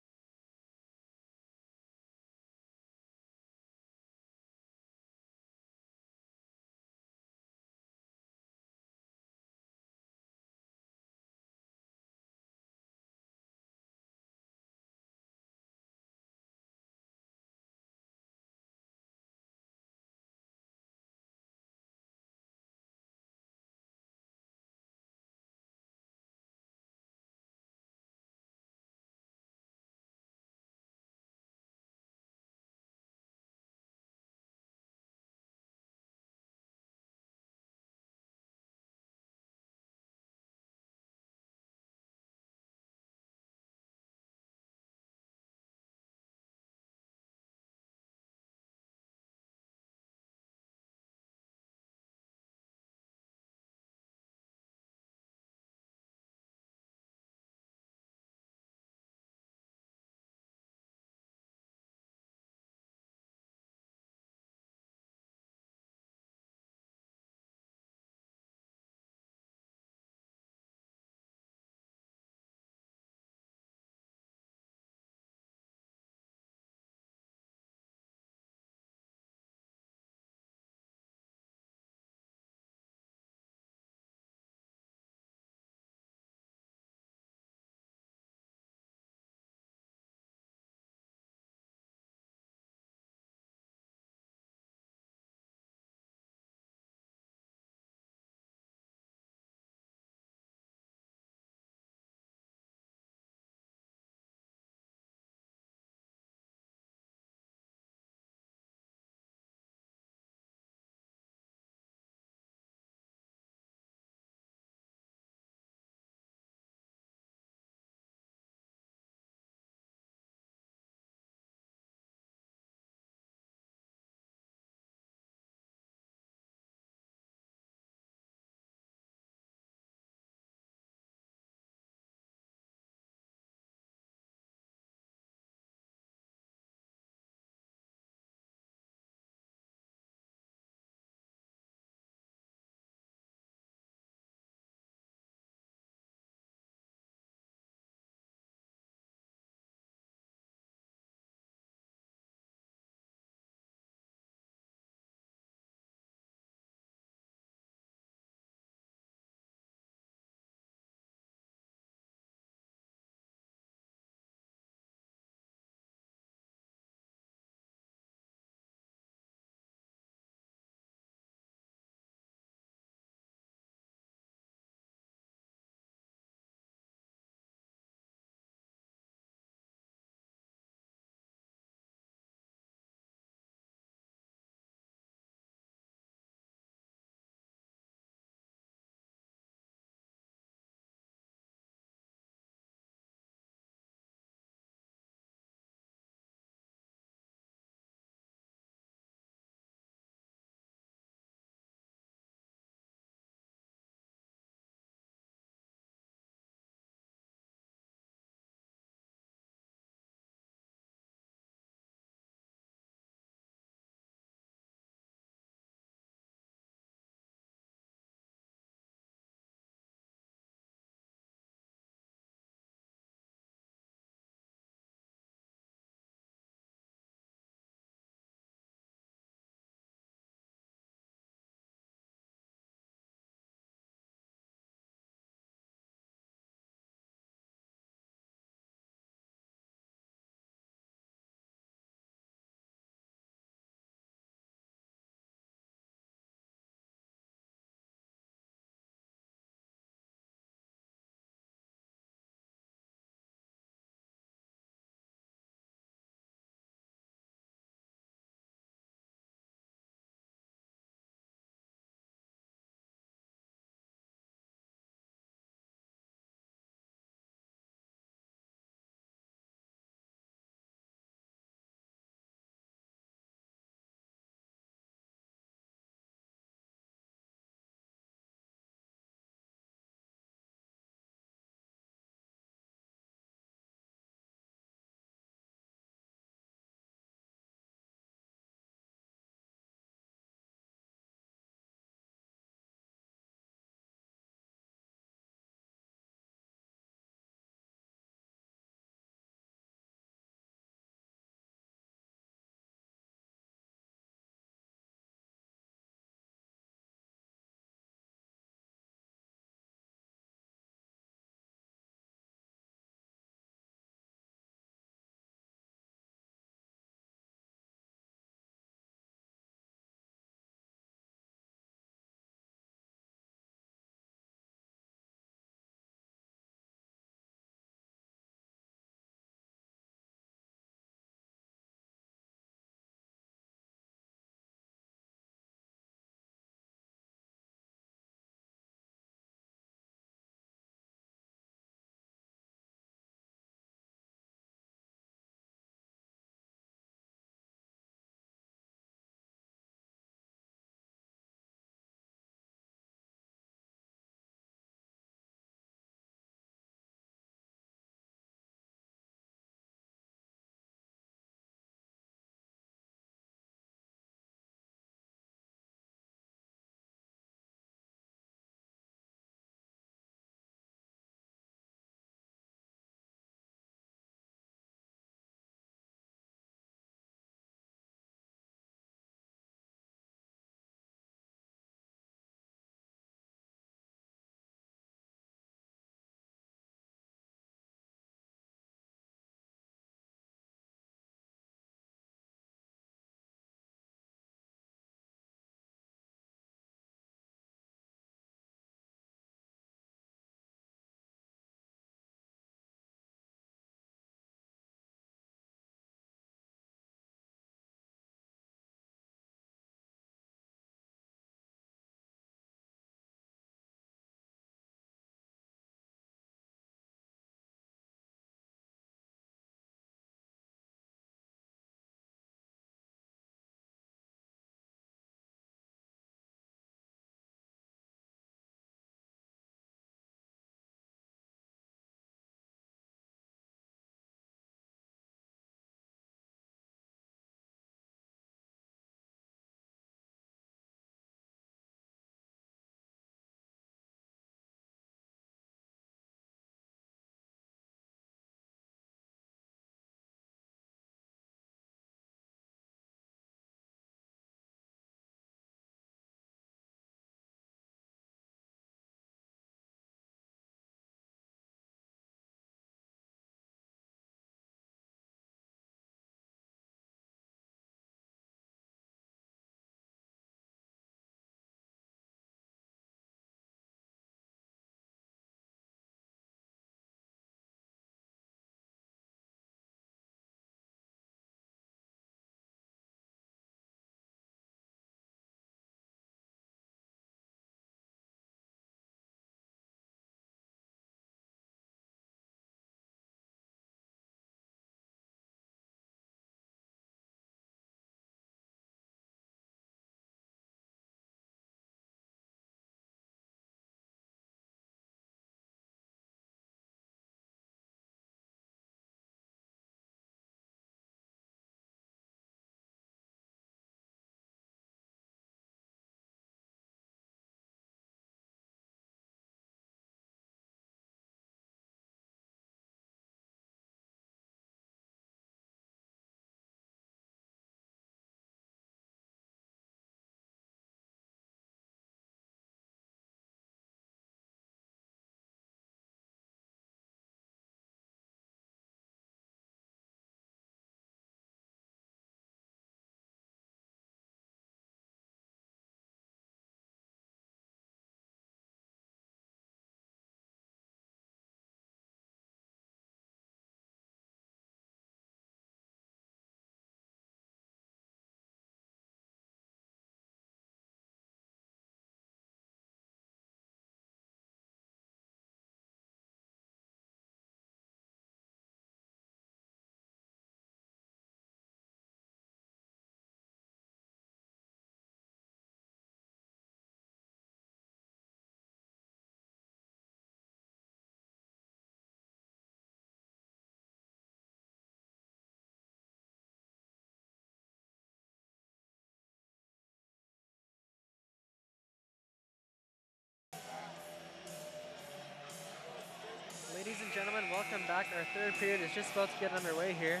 B: welcome back. Our third period is just about to get underway here.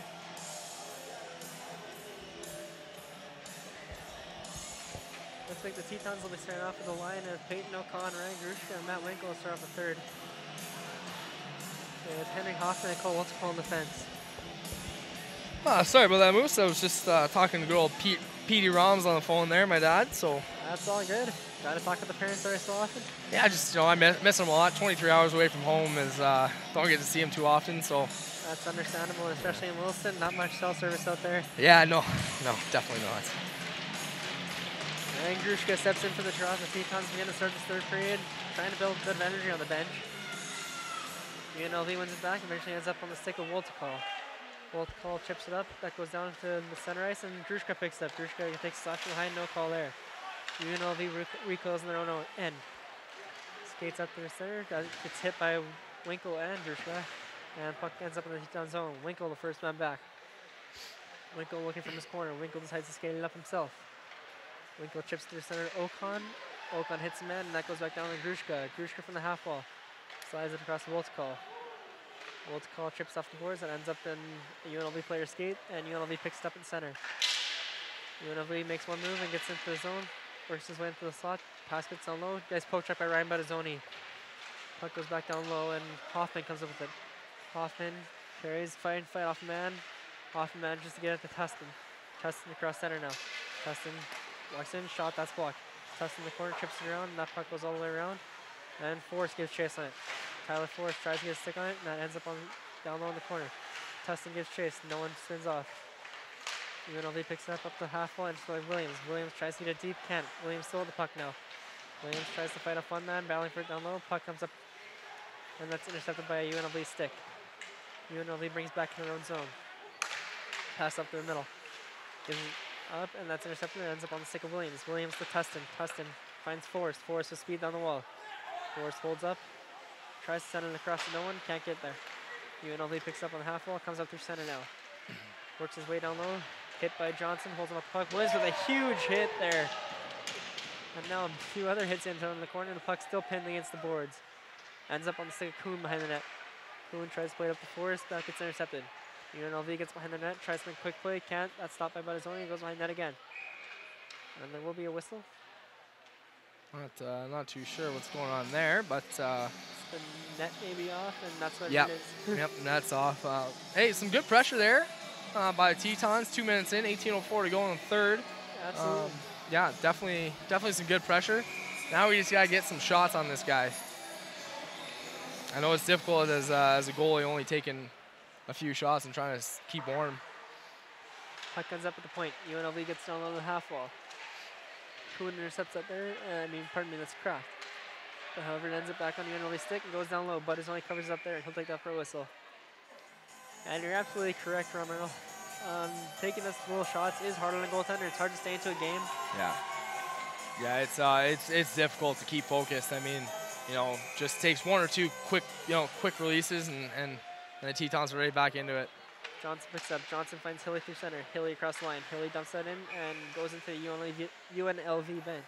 B: Looks like the Tetons will be starting off with a line of Peyton, O'Con, Ryan Grushka, and Matt Winkle will start off the third. It's Henry Hoffman and Cole Wiltcall on defense.
A: Sorry about that, Moose. I was just talking to good old Petey Roms on the phone there, my dad. So
B: that's all good. Got to talk to the parents every so often.
A: Yeah, just I miss them a lot. 23 hours away from home is don't get to see them too often. So
B: that's understandable, especially in Williston. Not much cell service out there.
A: Yeah, no, definitely not.
B: And Grushka steps in for the draw. The Tetons begin to start this third period, trying to build a bit of energy on the bench. UNLV wins it back, eventually ends up on the stick of Wiltcall. Wiltcall chips it up, that goes down to the center ice, and Grushka picks it up. Grushka takes a slash from behind, no call there. UNLV recoils in their own end. Skates up to the center, gets hit by Winkle and Grushka, and puck ends up in the Teton zone. Winkle, the first man back. Winkle looking from his corner. Winkle decides to skate it up himself. Winkle chips to the center to Ocon. Ocon hits a man, and that goes back down to Grushka. Grushka from the half wall. Slides it across the Wiltcall. Wiltcall chips off the boards and ends up in a UNLV player skate, and UNLV picks it up in center. UNLV makes one move and gets into the zone, works his way into the slot, pass gets down low, guy's poked up by Ryan Battazzoni. Puck goes back down low, and Hoffman comes up with it. Hoffman carries, fight off a man. Hoffman manages to get it to Tustin. Tustin across center now. Tustin walks in, shot, that's blocked. Tustin in the corner, chips it around, and that puck goes all the way around. And Forrest gives chase on it. Tyler Forrest tries to get a stick on it, and that ends up down low in the corner. Tustin gives chase, no one spins off. UNLV picks it up the half wall, and it's for Williams. Williams tries to get it deep, can't. Williams still with the puck now. Williams tries to fight off one man, battling for it down low. Puck comes up, and that's intercepted by a UNLV stick. UNLV brings back in their own zone. Pass up to the middle. Gives it up, and that's intercepted, and ends up on the stick of Williams. Williams to Tustin. Tustin finds Forrest. Forrest with speed down the wall. Forrest holds up, tries to send it across to no one, can't get there. UNLV picks up on the half wall, comes up through center now. Works his way down low, hit by Johnson, holds on the puck. Williams with a huge hit there. And now a few other hits in the corner, the puck still pinned against the boards. Ends up on the stick of Kuhn behind the net. Kuhn tries to play it up to Forrest, that gets intercepted. UNLV gets behind the net, tries to make a quick play, can't. That's stopped by Battazzoni, goes behind net again. And there will be a whistle.
A: Not too sure what's going on there, but
B: the net may be off, and that's what
A: yep.
B: it is.
A: Yep, net's off. Hey, some good pressure there by the Tetons. 2 minutes in, 18:04 to go in the third.
B: Absolutely.
A: Yeah, definitely some good pressure. Now we just gotta get some shots on this guy. I know it's difficult as a goalie, only taking a few shots and trying to keep warm.
B: Puck comes up at the point. UNLV gets down on the half wall. Kuhn intercepts that there. That's Kraft. But however, it ends up back on the UNLV stick and goes down low. Butters only covers up there, and he'll take that for a whistle. And you're absolutely correct, Romero. Taking those little shots is harder than a goaltender. It's hard to stay into a game.
A: Yeah, it's difficult to keep focused. I mean, just takes one or two quick releases, and the Tetons are right back into it.
B: Johnson picks up. Johnson finds Hilly through center. Hilly across the line. Hilly dumps that in and goes into the UNLV bench.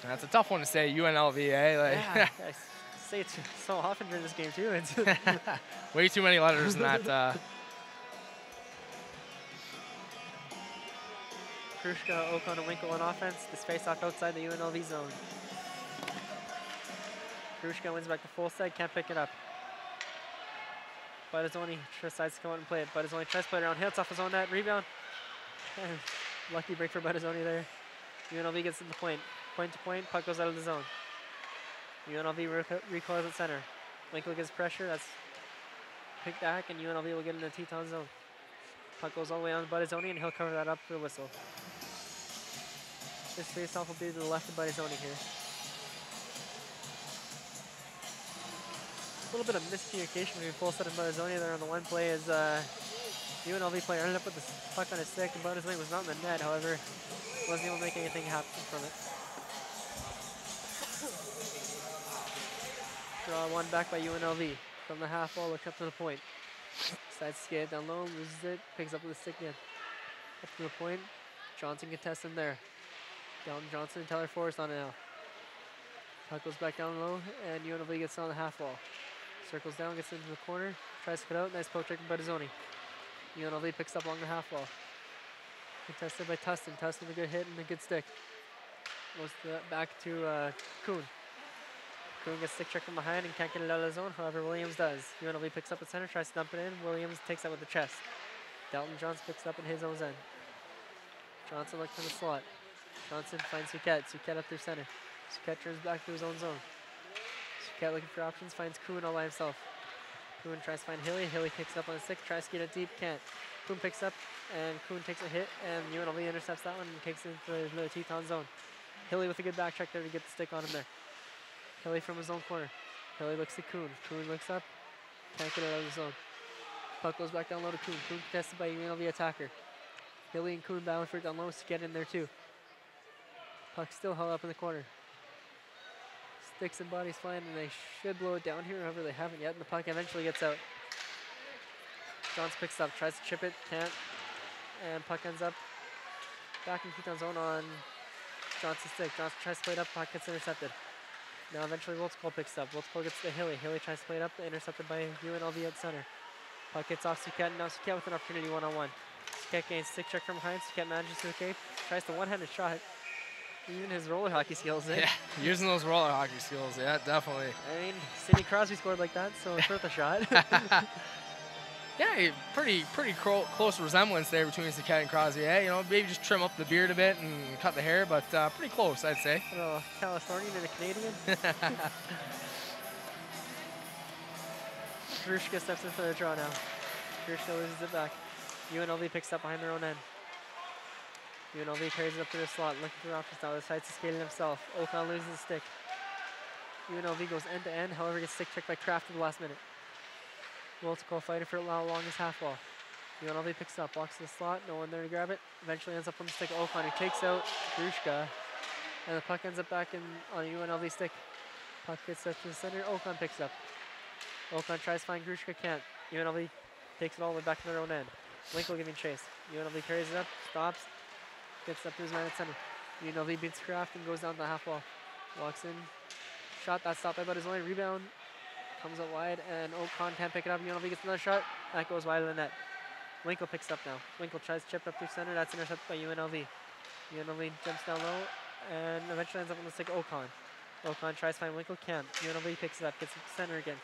A: That's a tough one to say, UNLV, eh?
B: Yeah, I say it so often during this game, too. It's
A: way too many letters in that.
B: Krushka, Ocon, and Winkle on offense. This face-off outside the UNLV zone. Krushka wins back to full side, can't pick it up. Battazzoni decides to come out and play it. Battazzoni tries to play it around, hits off his own net, rebound. And lucky break for Battazzoni there. UNLV gets to the point. Point to point, puck goes out of the zone. UNLV recoils at center. Winkle gets pressure, that's picked back, and UNLV will get in the Teton zone. Puck goes all the way on Battazzoni, and he'll cover that up for the whistle. This face-off will be to the left of Battazzoni here. A little bit of miscommunication between Fulstead and Battazzoni there on the one play as UNLV player ended up with the puck on his stick, and Battazzoni was not in the net, however, wasn't able to make anything happen from it. Draw one back by UNLV. From the half wall, look up to the point. Decides to skate it down low, loses it, picks up with the stick again. Up to the point, Johnson contests him there. Down Johnson and Tyler Forrest on it now. Puck goes back down low, and UNLV gets on the half wall. Circles down, gets into the corner, tries to cut out. Nice poke check by Bettazzoni. UNLV picks up along the half wall. Contested by Tustin. Tustin with a good hit and a good stick. Goes back to Kuhn. Kuhn gets stick check from behind and can't get it out of the zone. However, Williams does. UNLV picks up at center, tries to dump it in. Williams takes that with the chest. Dalton Johnson picks it up in his own end. Johnson looks in the slot. Johnson finds Suquette. Suquette up through center. Suquette turns back to his own zone. Suquette looking for options, finds Kuhn all by himself. Kuhn tries to find Hilly. Hilly picks it up on the stick, tries to get it deep, can't. Kuhn picks up, and Kuhn takes a hit, and UNLV intercepts that one and kicks into the Teton zone. Hilly with a good back check there to get the stick on him there. Hilly from his own corner. Hilly looks to Kuhn. Kuhn looks up, can't get it out of the zone. Puck goes back down low to Kuhn. Kuhn contested by UNLV attacker. Hilly and Kuhn battling for it down low to get in there too. Puck still held up in the corner. Sticks and bodies flying, and they should blow it down here. However, they haven't yet, and the puck eventually gets out. Johnson picks up, tries to chip it, can't, and puck ends up back in Teton zone on Johnson's stick. Johnson tries to play it up, puck gets intercepted. Now eventually Wiltz picks up. Wiltz gets to Hilly. Hilly tries to play it up, intercepted by UNLV at center. Puck gets off Suquette, and now Suquette with an opportunity one-on-one. Suquette gains stick check from behind. Suquette manages to escape, tries to one-handed shot. Even his roller hockey skills, eh?
A: Yeah, using those roller hockey skills, yeah, definitely.
B: I mean, Sidney Crosby scored like that, so it's worth a shot.
A: Yeah, pretty close resemblance there between Suquette and Crosby. Yeah, you know, maybe just trim up the beard a bit and cut the hair, but pretty close, I'd say.
B: A Californian and a Canadian. Grushka steps in for the draw now. Grushka loses it back. UNLV picks up behind their own end. UNLV carries it up to the slot, looking for options now. Decides to skate it himself. Ocon loses the stick. UNLV goes end to end, however, gets stick checked by Kraft at the last minute. Multiple fighting for it along his half wall. UNLV picks up, walks to the slot, no one there to grab it. Eventually ends up on the stick of Ocon, who takes out Grushka, and the puck ends up back on UNLV stick. Puck gets up to the center, Ocon picks up. Ocon tries to find Grushka, can't. UNLV takes it all the way back to their own end. Winkle giving chase. UNLV carries it up, stops, gets up to his man at center. UNLV beats Kraft and goes down the half wall. Walks in, shot, that's stopped by Bettazzoni, rebound, comes out wide, and Ocon can't pick it up. UNLV gets another shot, that goes wide of the net. Winkle picks up now. Winkle tries to chip up through center, that's intercepted by UNLV. UNLV jumps down low, and eventually ends up on the stick of Ocon. Ocon tries to find Winkle, can't. UNLV picks it up, gets it to center again.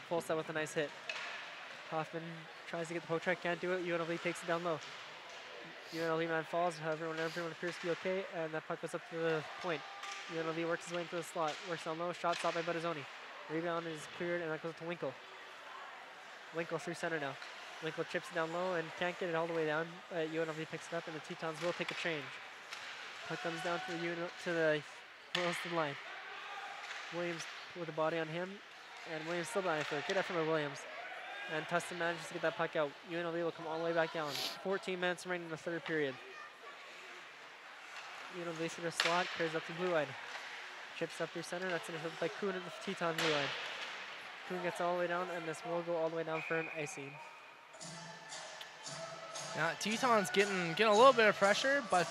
B: Pulls that with a nice hit. Hoffman tries to get the poke check, can't do it. UNLV takes it down low. UNLV man falls, however, everyone appears to be okay, and that puck goes up to the point. UNLV works his way into the slot, works down low, shot stopped by Bettazzoni. Rebound is cleared, and that goes to Winkle. Winkle through center now. Winkle chips it down low and can't get it all the way down. UNLV picks it up, and the Tetons will take a change. Puck comes down to the Williston line. Williams with the body on him, and Williams still dying for it. Good effort by Williams. And Tustin manages to get that puck out. UNLV will come all the way back down. 14 minutes remaining in the third period. UNLV through the slot, carries up to blue line. Chips up through center, that's intercepted by Kuhn at the Teton blue line. Kuhn gets all the way down, and this will go all the way down for an icing.
A: Now, Teton's getting a little bit of pressure, but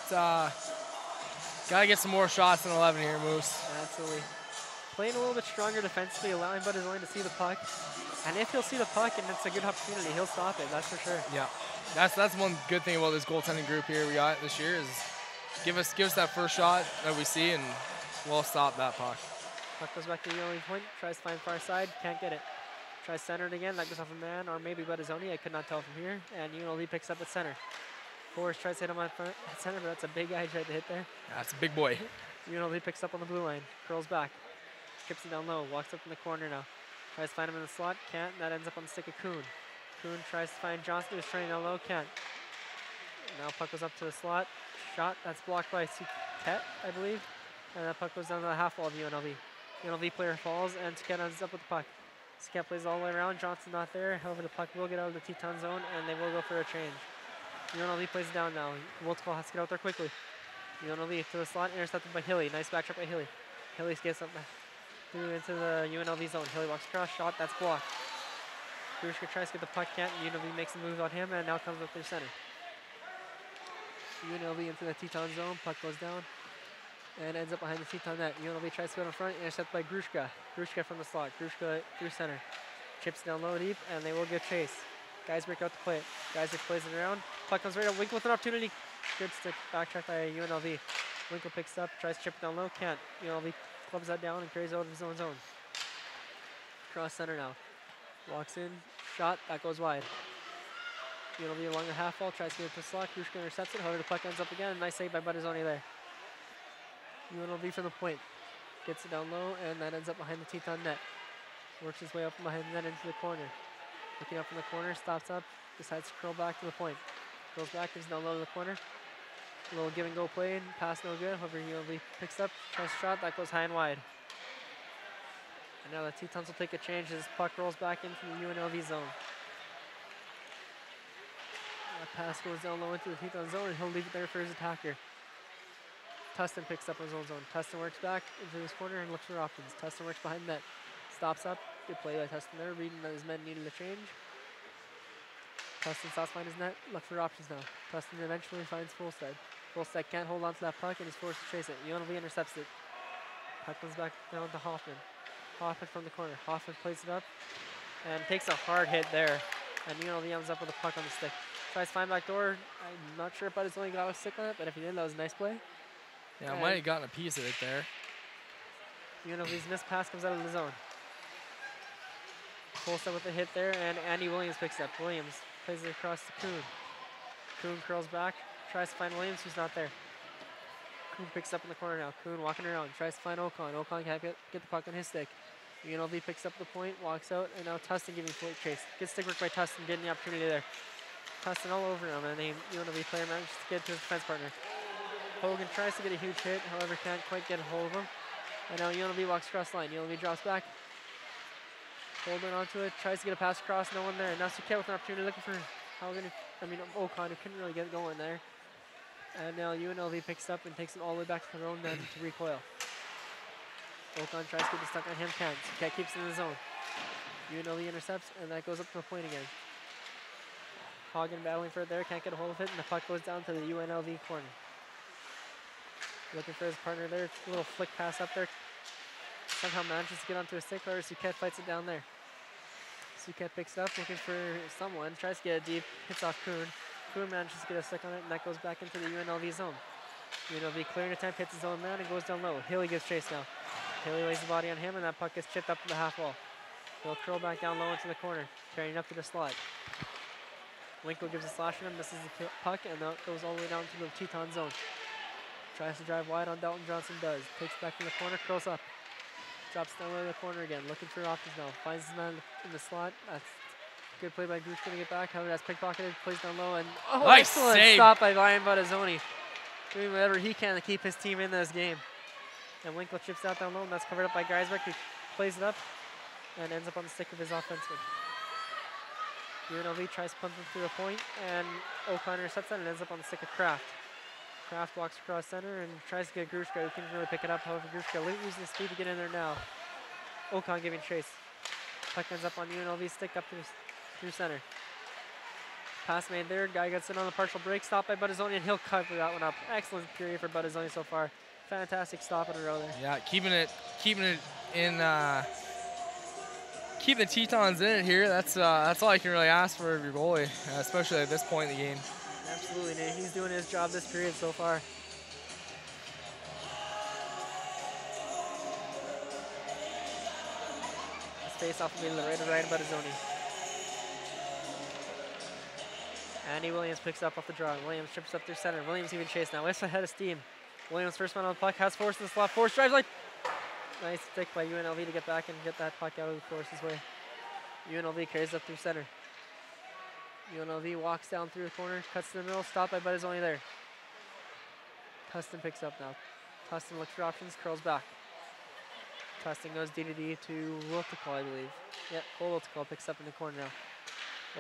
A: gotta get some more shots than 11 here, Moose.
B: Absolutely. Playing a little bit stronger defensively, allowing Bettazzoni to see the puck. And if he'll see the puck and it's a good opportunity, he'll stop it, that's for sure.
A: Yeah, that's one good thing about this goaltending group here we got this year is give us that first shot that we see, and we'll stop that puck.
B: Puck goes back to the UNLV point, tries to find far side, can't get it. Tries center it again, that goes off a man, or maybe Bettazzoni, I could not tell from here. And UNLV picks up at center. Forrest tries to hit him at center, but that's a big guy tried to hit there.
A: Yeah, that's a big boy.
B: UNLV picks up on the blue line, curls back, chips it down low, walks up in the corner now. Tries to find him in the slot, can't, and that ends up on the stick of Kuhn. Kuhn tries to find Johnston, who's training down low, can't. Now puck goes up to the slot, shot, that's blocked by Suquette, I believe. And that puck goes down to the half wall of UNLV. UNLV player falls, and Suquette ends up with the puck. Suquette plays all the way around, Johnson's not there, however the puck will get out of the Teton zone, and they will go for a change. UNLV plays it down now. Wiltz has to get out there quickly. UNLV to the slot, intercepted by Hilly. Nice back shot by Hilly. Hilly gets up through into the UNLV zone. Hilly walks across, shot, that's blocked. Grushka tries to get the puck, can't, and UNLV makes a move on him, and now comes up through center. UNLV into the Teton zone, puck goes down. and ends up behind the Teton net. UNLV tries to go in front, intercepted by Grushka. Grushka from the slot. Grushka through center. Chips down low deep, and they will give chase. Guys break out to play it. Guys plays it around. Puck comes right up. Winkle with an opportunity. Good stick. Backtrack by UNLV. Winkle picks up, tries to chip it down low. Can't. UNLV clubs that down and carries out of his own zone. Cross center now. Walks in. Shot. That goes wide. UNLV along the half wall. Tries to get it to the slot. Grushka intercepts it. However, the puck ends up again. Nice save by Buttazzoni there. UNLV from the point. Gets it down low, and that ends up behind the Teton net. Works his way up behind the net into the corner. Looking up from the corner, stops up, decides to curl back to the point. Curls back, gives down low to the corner. A little give and go play, and pass no good. However, UNLV picks up, tries to shot, that goes high and wide. And now the Tetons will take a change as puck rolls back into the UNLV zone. That pass goes down low into the Teton zone, and he'll leave it there for his attacker. Tustin picks up his own zone. Tustin works back into his corner and looks for options. Tustin works behind net. Stops up. Good play by Tustin there, reading that his men needed a change. Tustin stops behind his net. Look for options now. Tustin eventually finds Fulstead. Fulstead can't hold on to that puck and is forced to chase it. UNLV intercepts it. Puck comes back down to Hoffman. Hoffman from the corner. Hoffman plays it up and takes a hard hit there. And UNLV ends up with a puck on the stick. Tries to find back door. I'm not sure if Buttazzoni got a stick on it, but if he did, that was a nice play.
A: Yeah, I might have gotten a piece of it there.
B: UNLV's missed pass comes out of the zone. Fulstead with a hit there, and Andy Williams picks up. Williams plays it across to Kuhn. Kuhn curls back, tries to find Williams, who's not there. Kuhn picks up in the corner now. Kuhn walking around, tries to find Ocon. Ocon can't get the puck on his stick. UNLV picks up the point, walks out, and now Tustin giving full chase. Good stick work by Tustin, getting the opportunity there. Tustin all over him, and the UNLV player manages to get to his defense partner. Hogan tries to get a huge hit, however can't quite get a hold of him. And now UNLV walks across the line. UNLV drops back. Holding onto it, tries to get a pass across, no one there. Now Suquet with an opportunity looking for Ocon, who couldn't really get going there. And now UNLV picks up and takes it all the way back to their own end to recoil. Ocon tries to get the stuck on him, can't. Suquet keeps it in the zone. UNLV intercepts, and that goes up to the point again. Hagen battling for it there, can't get a hold of it, and the puck goes down to the UNLV corner. Looking for his partner there, a little flick pass up there. Somehow manages to get onto a stick, or Suquet fights it down there. Suquet picks it up, looking for someone, tries to get it deep, hits off Kuhn. Kuhn manages to get a stick on it, and that goes back into the UNLV zone. UNLV clearing attempt, hits his own man, and goes down low. Hilly gives chase now. Hilly lays the body on him, and that puck gets chipped up to the half wall. He'll curl back down low into the corner, carrying up to the slot. Winkle gives a slash on him, misses the puck, and that goes all the way down to the Teton zone. Tries to drive wide on Dalton Johnson, does. Takes back in the corner, curls up. Drops down low in the corner again, looking for options now. Finds his man in the slot. That's good play by Grushka to get back. However, that's pickpocketed, plays down low, and
A: nice
B: excellent
A: save.
B: stop by Ryan Buttazzoni. Doing whatever he can to keep his team in this game. And Winkle chips out down low, and that's covered up by Geisbeck, who plays it up and ends up on the stick of his offenseman. UNLV tries to pump him through a point, and O'Connor intercepts that and ends up on the stick of Kraft. Kraft walks across center and tries to get Grushka, who can really pick it up. However, Grushka losing the speed to get in there now. Ocon giving chase. Puck ends up on UNLV's stick up through center. Pass made there. Guy gets in on the partial break. Stopped by Buttazzoni, and he'll cover that one up. Excellent period for Buttazzoni so far. Fantastic stop in a row there.
A: Yeah, keeping it in. Keep the Tetons in it here. That's all I can really ask for of your goalie, especially at this point in the game.
B: Absolutely, Nate. He's doing his job this period so far. This face-off will be right to Ryan Buttazzoni. Andy Williams picks up off the draw. Williams trips up through center. Williams even chase now. West ahead of steam. Williams first man on the puck. Has Force in the slot. Force drives like. Nice stick by UNLV to get back and get that puck out of Force's way. UNLV carries up through center. UNLV walks down through the corner, cuts to the middle, stopped by Buttazzoni there. Tustin picks up now. Tustin looks for options, curls back. Tustin goes D-to-D to Wilticall, I believe. Yeah, Cole Wilticall picks up in the corner now.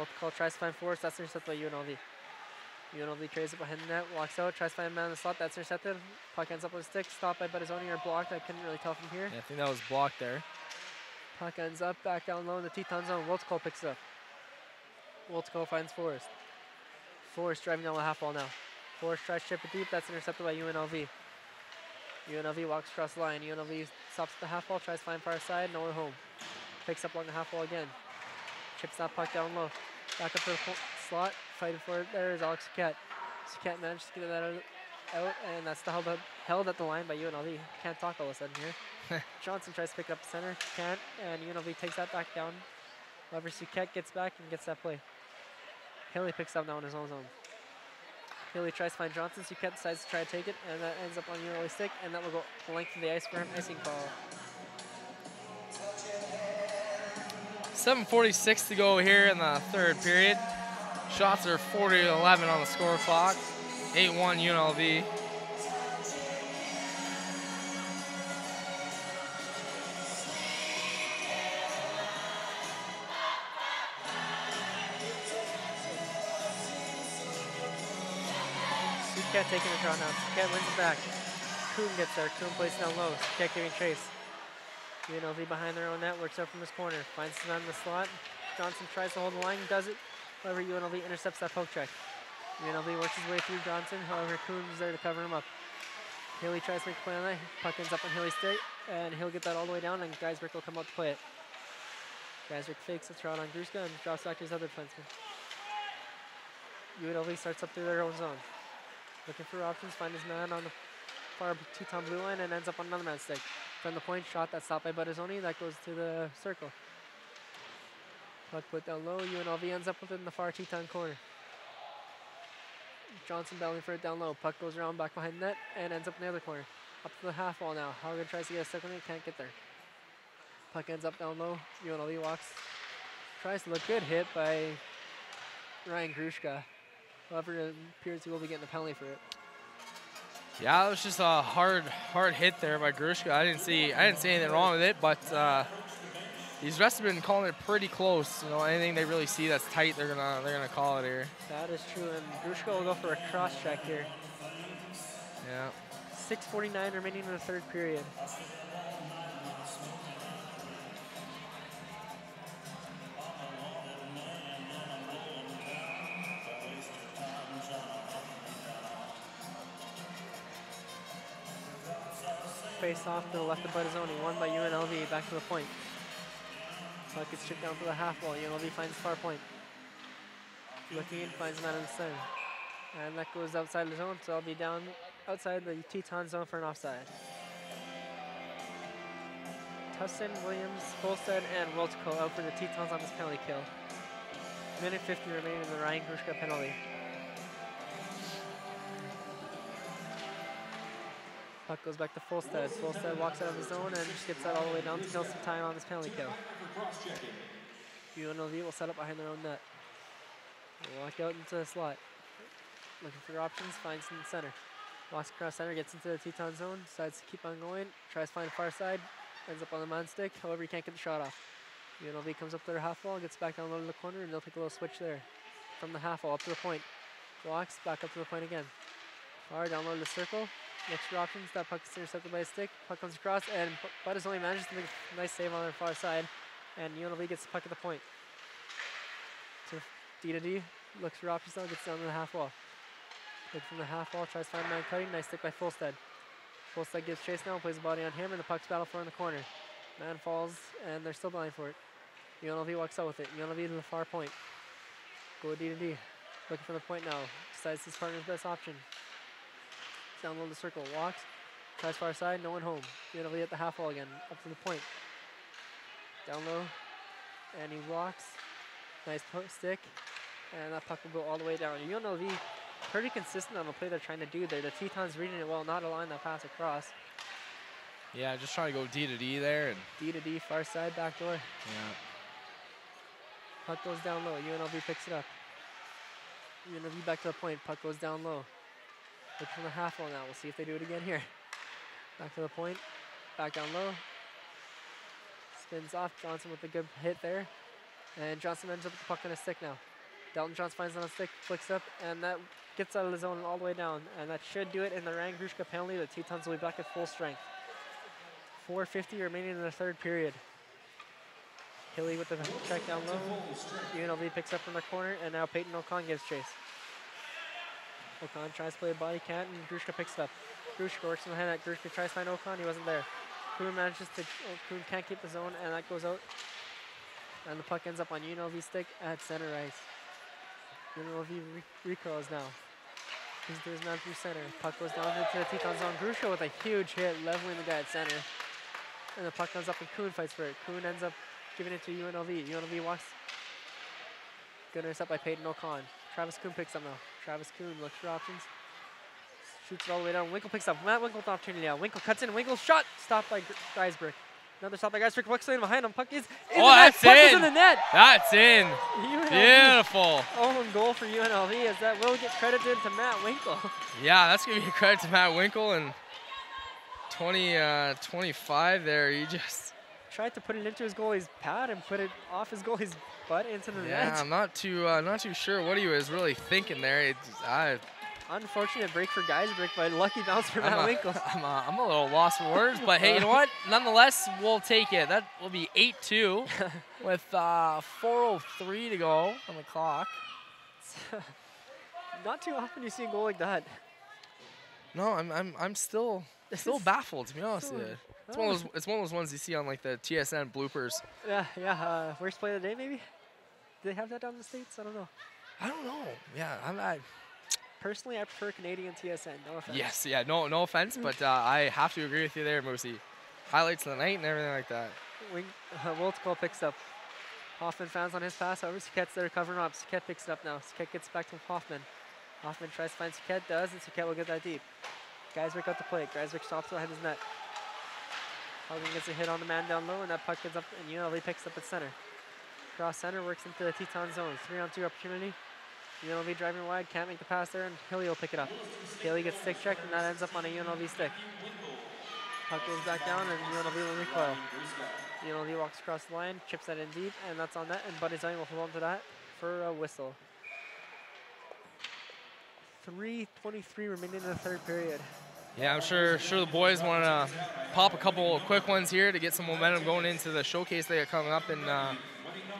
B: Wilticall tries to find Force, that's intercepted by UNLV. UNLV trades it behind the net, walks out, tries to find a man in the slot, that's intercepted. Puck ends up on a stick, stopped by Buttazzoni or blocked, I couldn't really tell from here.
A: Yeah, I think that was blocked there.
B: Puck ends up, back down low in the Teton zone. Wilticall picks it up. Wilticall finds Forrest. Forrest driving down the half wall now. Forrest tries to chip it deep, that's intercepted by UNLV. UNLV walks across the line. UNLV stops at the half wall, tries to find far side, no one home. Picks up along the half wall again. Chips that puck down low. Back up to the slot. Fighting for it there is Alex Suquette. Suquette managed to get that out, and that's held at the line by UNLV. Can't talk all of a sudden here. Johnson tries to pick up the center. Can't, and UNLV takes that back down. However, Suquette gets back and gets that play. Haley picks up now in his own zone. Haley tries to find Johnson. Suquette decides to try to take it, and that ends up on UNLV's stick, and that will go the length of the ice for him. Icing call.
A: 7:46 to go here in the third period. Shots are 40-11 on the score clock. 8-1 UNLV.
B: Suquette taking the draw now. Suquette wins it back. Kuhn gets there. Kuhn plays it down low. Suquette giving chase. UNLV behind their own net, works up from his corner. Finds it on the slot. Johnson tries to hold the line, does it. However, UNLV intercepts that poke check. UNLV works his way through Johnson. However, Kuhn's there to cover him up. Haley tries to make a play on that. Puck ends up on Haley's stick, and he'll get that all the way down, and Geisberg will come out to play it. Geisberg fakes a throw out on Gruszka and drops back to his other defenseman. UNLV starts up through their own zone. Looking for options, find his man on the far Teton blue line, and ends up on another man's stick. From the point, shot that's stopped by Buttazzoni, that goes to the circle. Puck put down low, UNLV ends up within the far Teton corner. Johnson battling for it down low. Puck goes around back behind net and ends up in the other corner. Up to the half wall now. Haugen tries to get a stick on it, can't get there. Puck ends up down low. UNLV walks. Tries to look good, hit by Ryan Gruszka. However, it appears he will be getting a penalty for it.
A: Yeah, it was just a hard hit there by Gruszka. I didn't see anything wrong with it, but these refs have been calling it pretty close. You know, anything they really see that's tight, they're gonna call it here.
B: That is true, and Gruszka will go for a cross check here.
A: Yeah.
B: 6:49 remaining in the third period. Face off to the left of Buttazzoni, won by UNLV, back to the point. Puck gets chipped down to the half wall. UNLV finds far point. Looking in, finds man in the center. And that goes outside the zone, so I'll be down outside the Teton zone for an offside. Tustin, Williams, Volstead, and Wiltco out for the Tetons on this penalty kill. Minute 50 remaining in the Ryan Gruszka penalty. Puck goes back to Volstead. Volstead walks out of his zone and just gets that all the way down to kill some time on this penalty kill. UNLV will set up behind their own net. We'll walk out into the slot. Looking for options, finds in the center. Walks across center, gets into the Teton zone, decides to keep on going, tries to find far side, ends up on the man stick, however he can't get the shot off. UNLV comes up to their half wall, gets back down low to the corner, and they'll take a little switch there. From the half wall up to the point. Walks back up to the point again. Far down low to the circle. Looks for options, that puck is intercepted by a stick. Puck comes across, and Buttazzoni manages to make a nice save on their far side. And UNLV gets the puck at the point. So D to D, looks for options now, gets down to the half wall. Look from the half wall, tries to find a man cutting, nice stick by Volstead. Volstead gives chase now, plays the body on him, and the puck's battle for in the corner. Man falls, and they're still blind for it. UNLV walks out with it. UNLV to the far point. Go D to D. Looking for the point now. Decides his partner's best option. Down low the circle, walks, tries far side, no one home. UNLV at the half wall again, up to the point. Down low, and he walks. Nice stick, and that puck will go all the way down. UNLV pretty consistent on the play they're trying to do there. The Tetons reading it well, not allowing that pass across.
A: Yeah, just trying to go D to D there. And
B: D to D, far side, back door.
A: yeah.
B: Puck goes down low, UNLV picks it up. UNLV back to the point, puck goes down low. Look from the half wall now, we'll see if they do it again here. Back to the point, back down low. Spins off, Johnson with a good hit there. And Johnson ends up with the puck on his stick now. Dalton Johnson finds it on a stick, flicks up, and that gets out of the zone all the way down. And that should do it in the Ryan Gruszka penalty. The Tetons will be back at full strength. 4:50 remaining in the third period. Hilly with the check down low. UNLV picks up from the corner, and now Peyton O'Con gives chase. O'Con tries to play a body, can't, and Gruszka picks it up. Grushka works behind that. Grushka tries to find Okan. He wasn't there. Kuhn manages to. Kuhn can't keep the zone, and that goes out. And the puck ends up on UNLV stick at center ice. UNLV recalls now. He's doing his man through center. Puck goes down into the Teton zone. Grushka with a huge hit, leveling the guy at center. And the puck comes up and Kuhn fights for it. Kuhn ends up giving it to UNLV. UNLV walks. Good intercept by Peyton Okan. Travis Kuhn picks up now. Travis Kuhn looks for options. Shoots it all the way down. Winkle picks up. Matt Winkle with opportunity now. Winkle cuts in. Winkle shot. Stopped by Geisbrick. Another stop by Geisbrick. Puck's laying behind him. Puck is in the net. Puck is in the net.
A: That's in.
B: UNLV.
A: Beautiful.
B: Own goal for UNLV as that will get credited to Matt Winkle.
A: Yeah, that's going to be a credit to Matt Winkle. And 25 there. He just
B: tried to put it into his goalie's pad and put it off his goalie's butt into the net.
A: Yeah, I'm not too sure what he was really thinking there.
B: Unfortunate break for Geisbrick, but lucky bounce for Matt Winkle.
A: I'm a little lost for words, but hey, you know what? Nonetheless, we'll take it. That will be 8-2 with 4:03 to go on the clock.
B: Not too often you see a goal like that.
A: No, I'm still baffled, to be honest with you. It's one of those ones you see on like the TSN bloopers.
B: Yeah. Worst play of the day, maybe? Do they have that down in the States? I don't know.
A: I don't know. Yeah,
B: Personally, I prefer Canadian TSN. No offense.
A: Yes, yeah, no offense, but I have to agree with you there, Moosey. Highlights of the night and everything like that.
B: Woltzko picks up. Hoffman fans on his pass. However, Siket's there covering up. Siket picks it up now. Siket gets back to Hoffman. Hoffman tries to find Siket, does, and Siket will get that deep. Geisbrick out the plate. Geisbrick stops behind his net. Hogan gets a hit on the man down low, and that puck gets up, and UNLV picks up at center. Cross center, works into the Teton zone. 3-on-2 opportunity. UNLV driving wide, can't make the pass there, and Hilly will pick it up. Hilly gets stick checked, and that ends up on a UNLV stick. Puck goes back down, and UNLV will recoil. UNLV walks across the line, chips that in deep, and that's on net, and Buddy Zine will hold on to that for a whistle. 3:23 remaining in the third period.
A: Yeah, I'm sure the boys want to pop a couple of quick ones here to get some momentum going into the showcase they got coming up in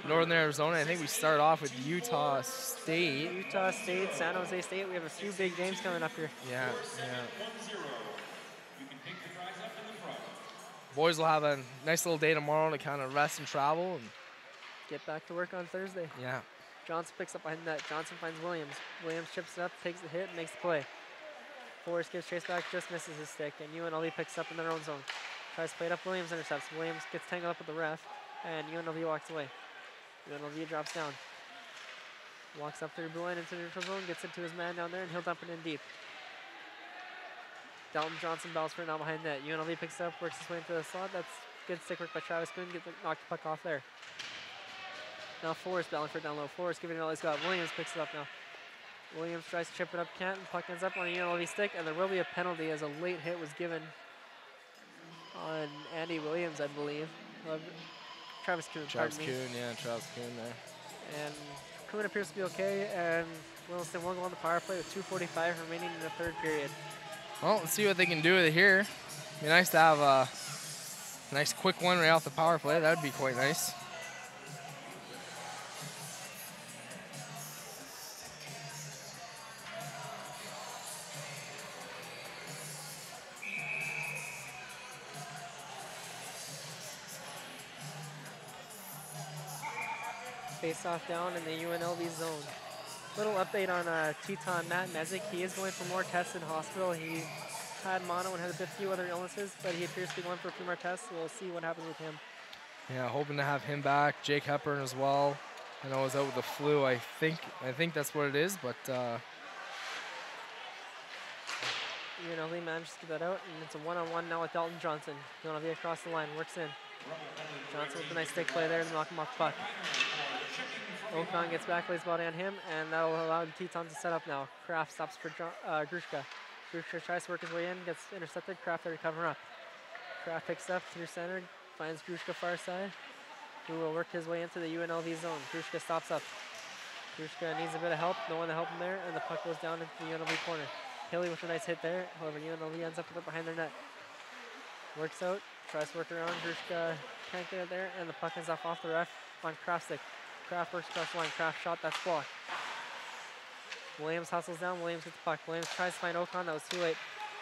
A: Northern Arizona. I think we start off with Utah State.
B: Utah State, San Jose State. We have a few big games coming up here.
A: Yeah. Boys will have a nice little day tomorrow to kind of rest and travel and
B: get back to work on Thursday.
A: Yeah.
B: Johnson picks up behind that. Johnson finds Williams. Williams chips it up, takes the hit, makes the play. Forrest gives chase back, just misses his stick, and UNLV picks up in their own zone. Tries to play it up, Williams intercepts. Williams gets tangled up with the ref, and UNLV walks away. UNLV drops down. Walks up through blue line into the neutral zone, gets it to his man down there, and he'll dump it in deep. Dalton Johnson battles for it now behind net. UNLV picks it up, works his way into the slot. That's good stick work by Travis Kuhn, knocked the puck off there. Now Forrest battling for it down low. Forrest giving it all he's got. Williams picks it up now. Williams tries to chip it up, can't, and puck ends up on a UNLV stick, and there will be a penalty as a late hit was given on Andy Williams, I believe. Travis Kuhn,
A: Travis Kuhn there.
B: And Kuhn appears to be okay, and Williston will go on the power play with 2:45 remaining in the third period.
A: Well, let's see what they can do with it here. Be nice to have a nice quick one right off the power play. That would be quite nice.
B: Face off down in the UNLV zone. Little update on Teton Matt Mezek. He is going for more tests in hospital. He had mono and had a few other illnesses, but he appears to be going for a few more tests. So we'll see what happens with him.
A: Yeah, hoping to have him back. Jake Hepburn as well. I know he's out with the flu. I think that's what it is, but
B: UNLV managed to get that out, and it's a one-on-one now with Dalton Johnson. UNLV across the line, works in. Johnson with a nice stick play there and knock him off the puck. Okan gets back, lays body on him, and that will allow the Tetons to set up now. Kraft stops for Grushka. Grushka tries to work his way in, gets intercepted. Kraft there to cover up. Kraft picks up through center, finds Grushka far side, who will work his way into the UNLV zone. Grushka stops up. Grushka needs a bit of help, no one to help him there, and the puck goes down into the UNLV corner. Hilly with a nice hit there, however UNLV ends up with it behind their net. Works out, tries to work around, Grushka can't get it there, and the puck ends off the ref on Kraft's stick. Kraft works across the line, Kraft shot, that's blocked. Williams hustles down, Williams gets the puck. Williams tries to find Okan, that was too late.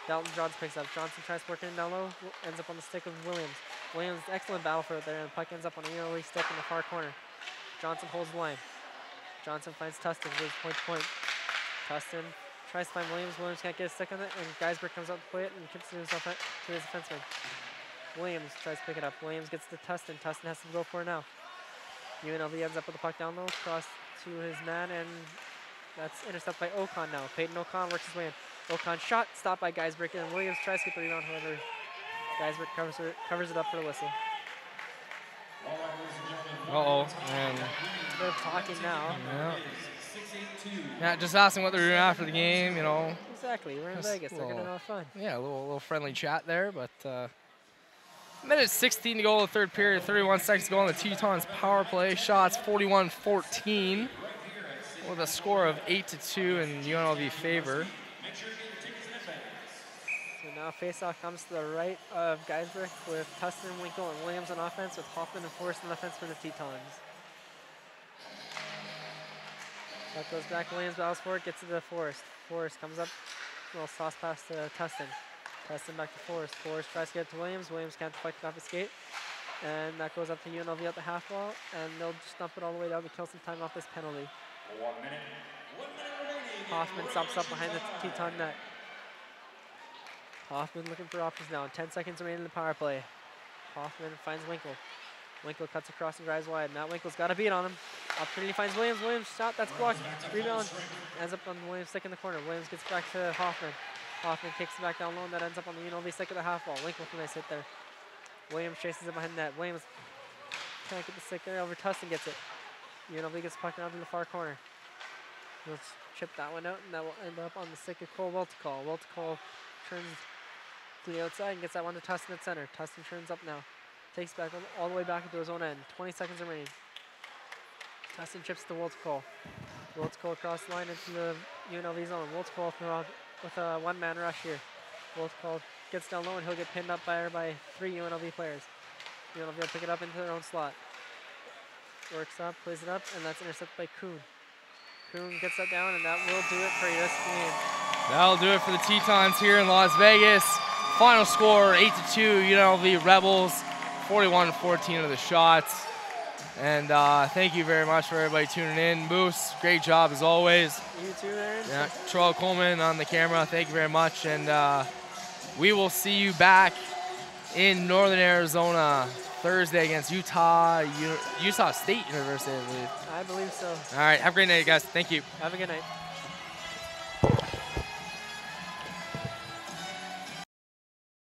B: Dalton Johnson picks up. Johnson tries working it down low, ends up on the stick of Williams. Williams, excellent battle for it there, and the puck ends up on a nearly stick in the far corner. Johnson holds the line. Johnson finds Tustin, goes point to point. Tustin tries to find Williams. Williams can't get a stick on it, and Geisberg comes out to play it and kicks it himself to his defenseman. Williams tries to pick it up. Williams gets to Tustin. Tustin has to go for it now. UNLV ends up with the puck down low, cross to his man, and that's intercepted by Ocon now. Peyton Ocon works his way in. Ocon shot, stopped by Geisberg, and Williams tries to get the rebound, however, Geisberg covers it up for the whistle.
A: Uh-oh, and
B: they're talking now.
A: Yeah, just asking what they're doing after the game, you know.
B: Exactly, we're in Vegas, they're gonna have fun.
A: Yeah, a little friendly chat there, but minute 16 to go in the third period, 31 seconds to go on the Tetons power play. Shots 41-14 with a score of 8-2 in UNLV favor.
B: So now face-off comes to the right of Geisberg with Tustin, Winkle, and Williams on offense, with Hoffman and Forrest on offense for the Tetons. That goes back, Williams battles for it, gets to the Forrest. Forrest comes up, little sauce pass to Tustin. Tustin back to Forrest. Forrest tries to get to Williams. Williams can't fight off his skate. And that goes up to UNLV at the half wall, and they'll just dump it all the way down to kill some time off this penalty.
D: 1 minute remaining.
B: Hoffman stops up behind the Teton net. Hoffman looking for options now. 10 seconds remaining in the power play. Hoffman finds Winkle. Winkle cuts across and drives wide. Now Winkle's got a beat on him. Opportunity finds Williams. Williams shot, that's blocked. Rebound ends up on Williams' stick in the corner. Williams gets back to Hoffman. Hoffman kicks it back down low, and that ends up on the UNLV stick of the half wall. Winkle with a nice hit there. Williams chases it behind the net. Williams can't get the stick there. Over Tustin gets it. UNLV gets pucked out to the far corner. Let's chip that one out, and that will end up on the stick of Cole Welticall. Welticall turns to the outside and gets that one to Tustin at center. Tustin turns up now. Takes back all the way back into his own end. 20 seconds remaining. Tustin chips to Welticall. Welticall across the line into the UNLV zone. Welticall with a one-man rush here. Welticall gets down low, and he'll get pinned up by 3 UNLV players. UNLV will pick it up into their own slot. Works up, plays it up, and that's intercepted by Kuhn. Kuhn gets that down, and that will do it for this game.
A: That'll do it for the Tetons here in Las Vegas. Final score, 8-2, UNLV Rebels, 41-14 of the shots. And thank you very much for everybody tuning in. Moose, great job as always.
B: You too, Aaron.
A: Yeah, Troy Coleman on the camera, thank you very much. And we will see you back in Northern Arizona Thursday against Utah State University, I believe.
B: I believe so.
A: All right, have a great night, guys. Thank you.
B: Have a good night.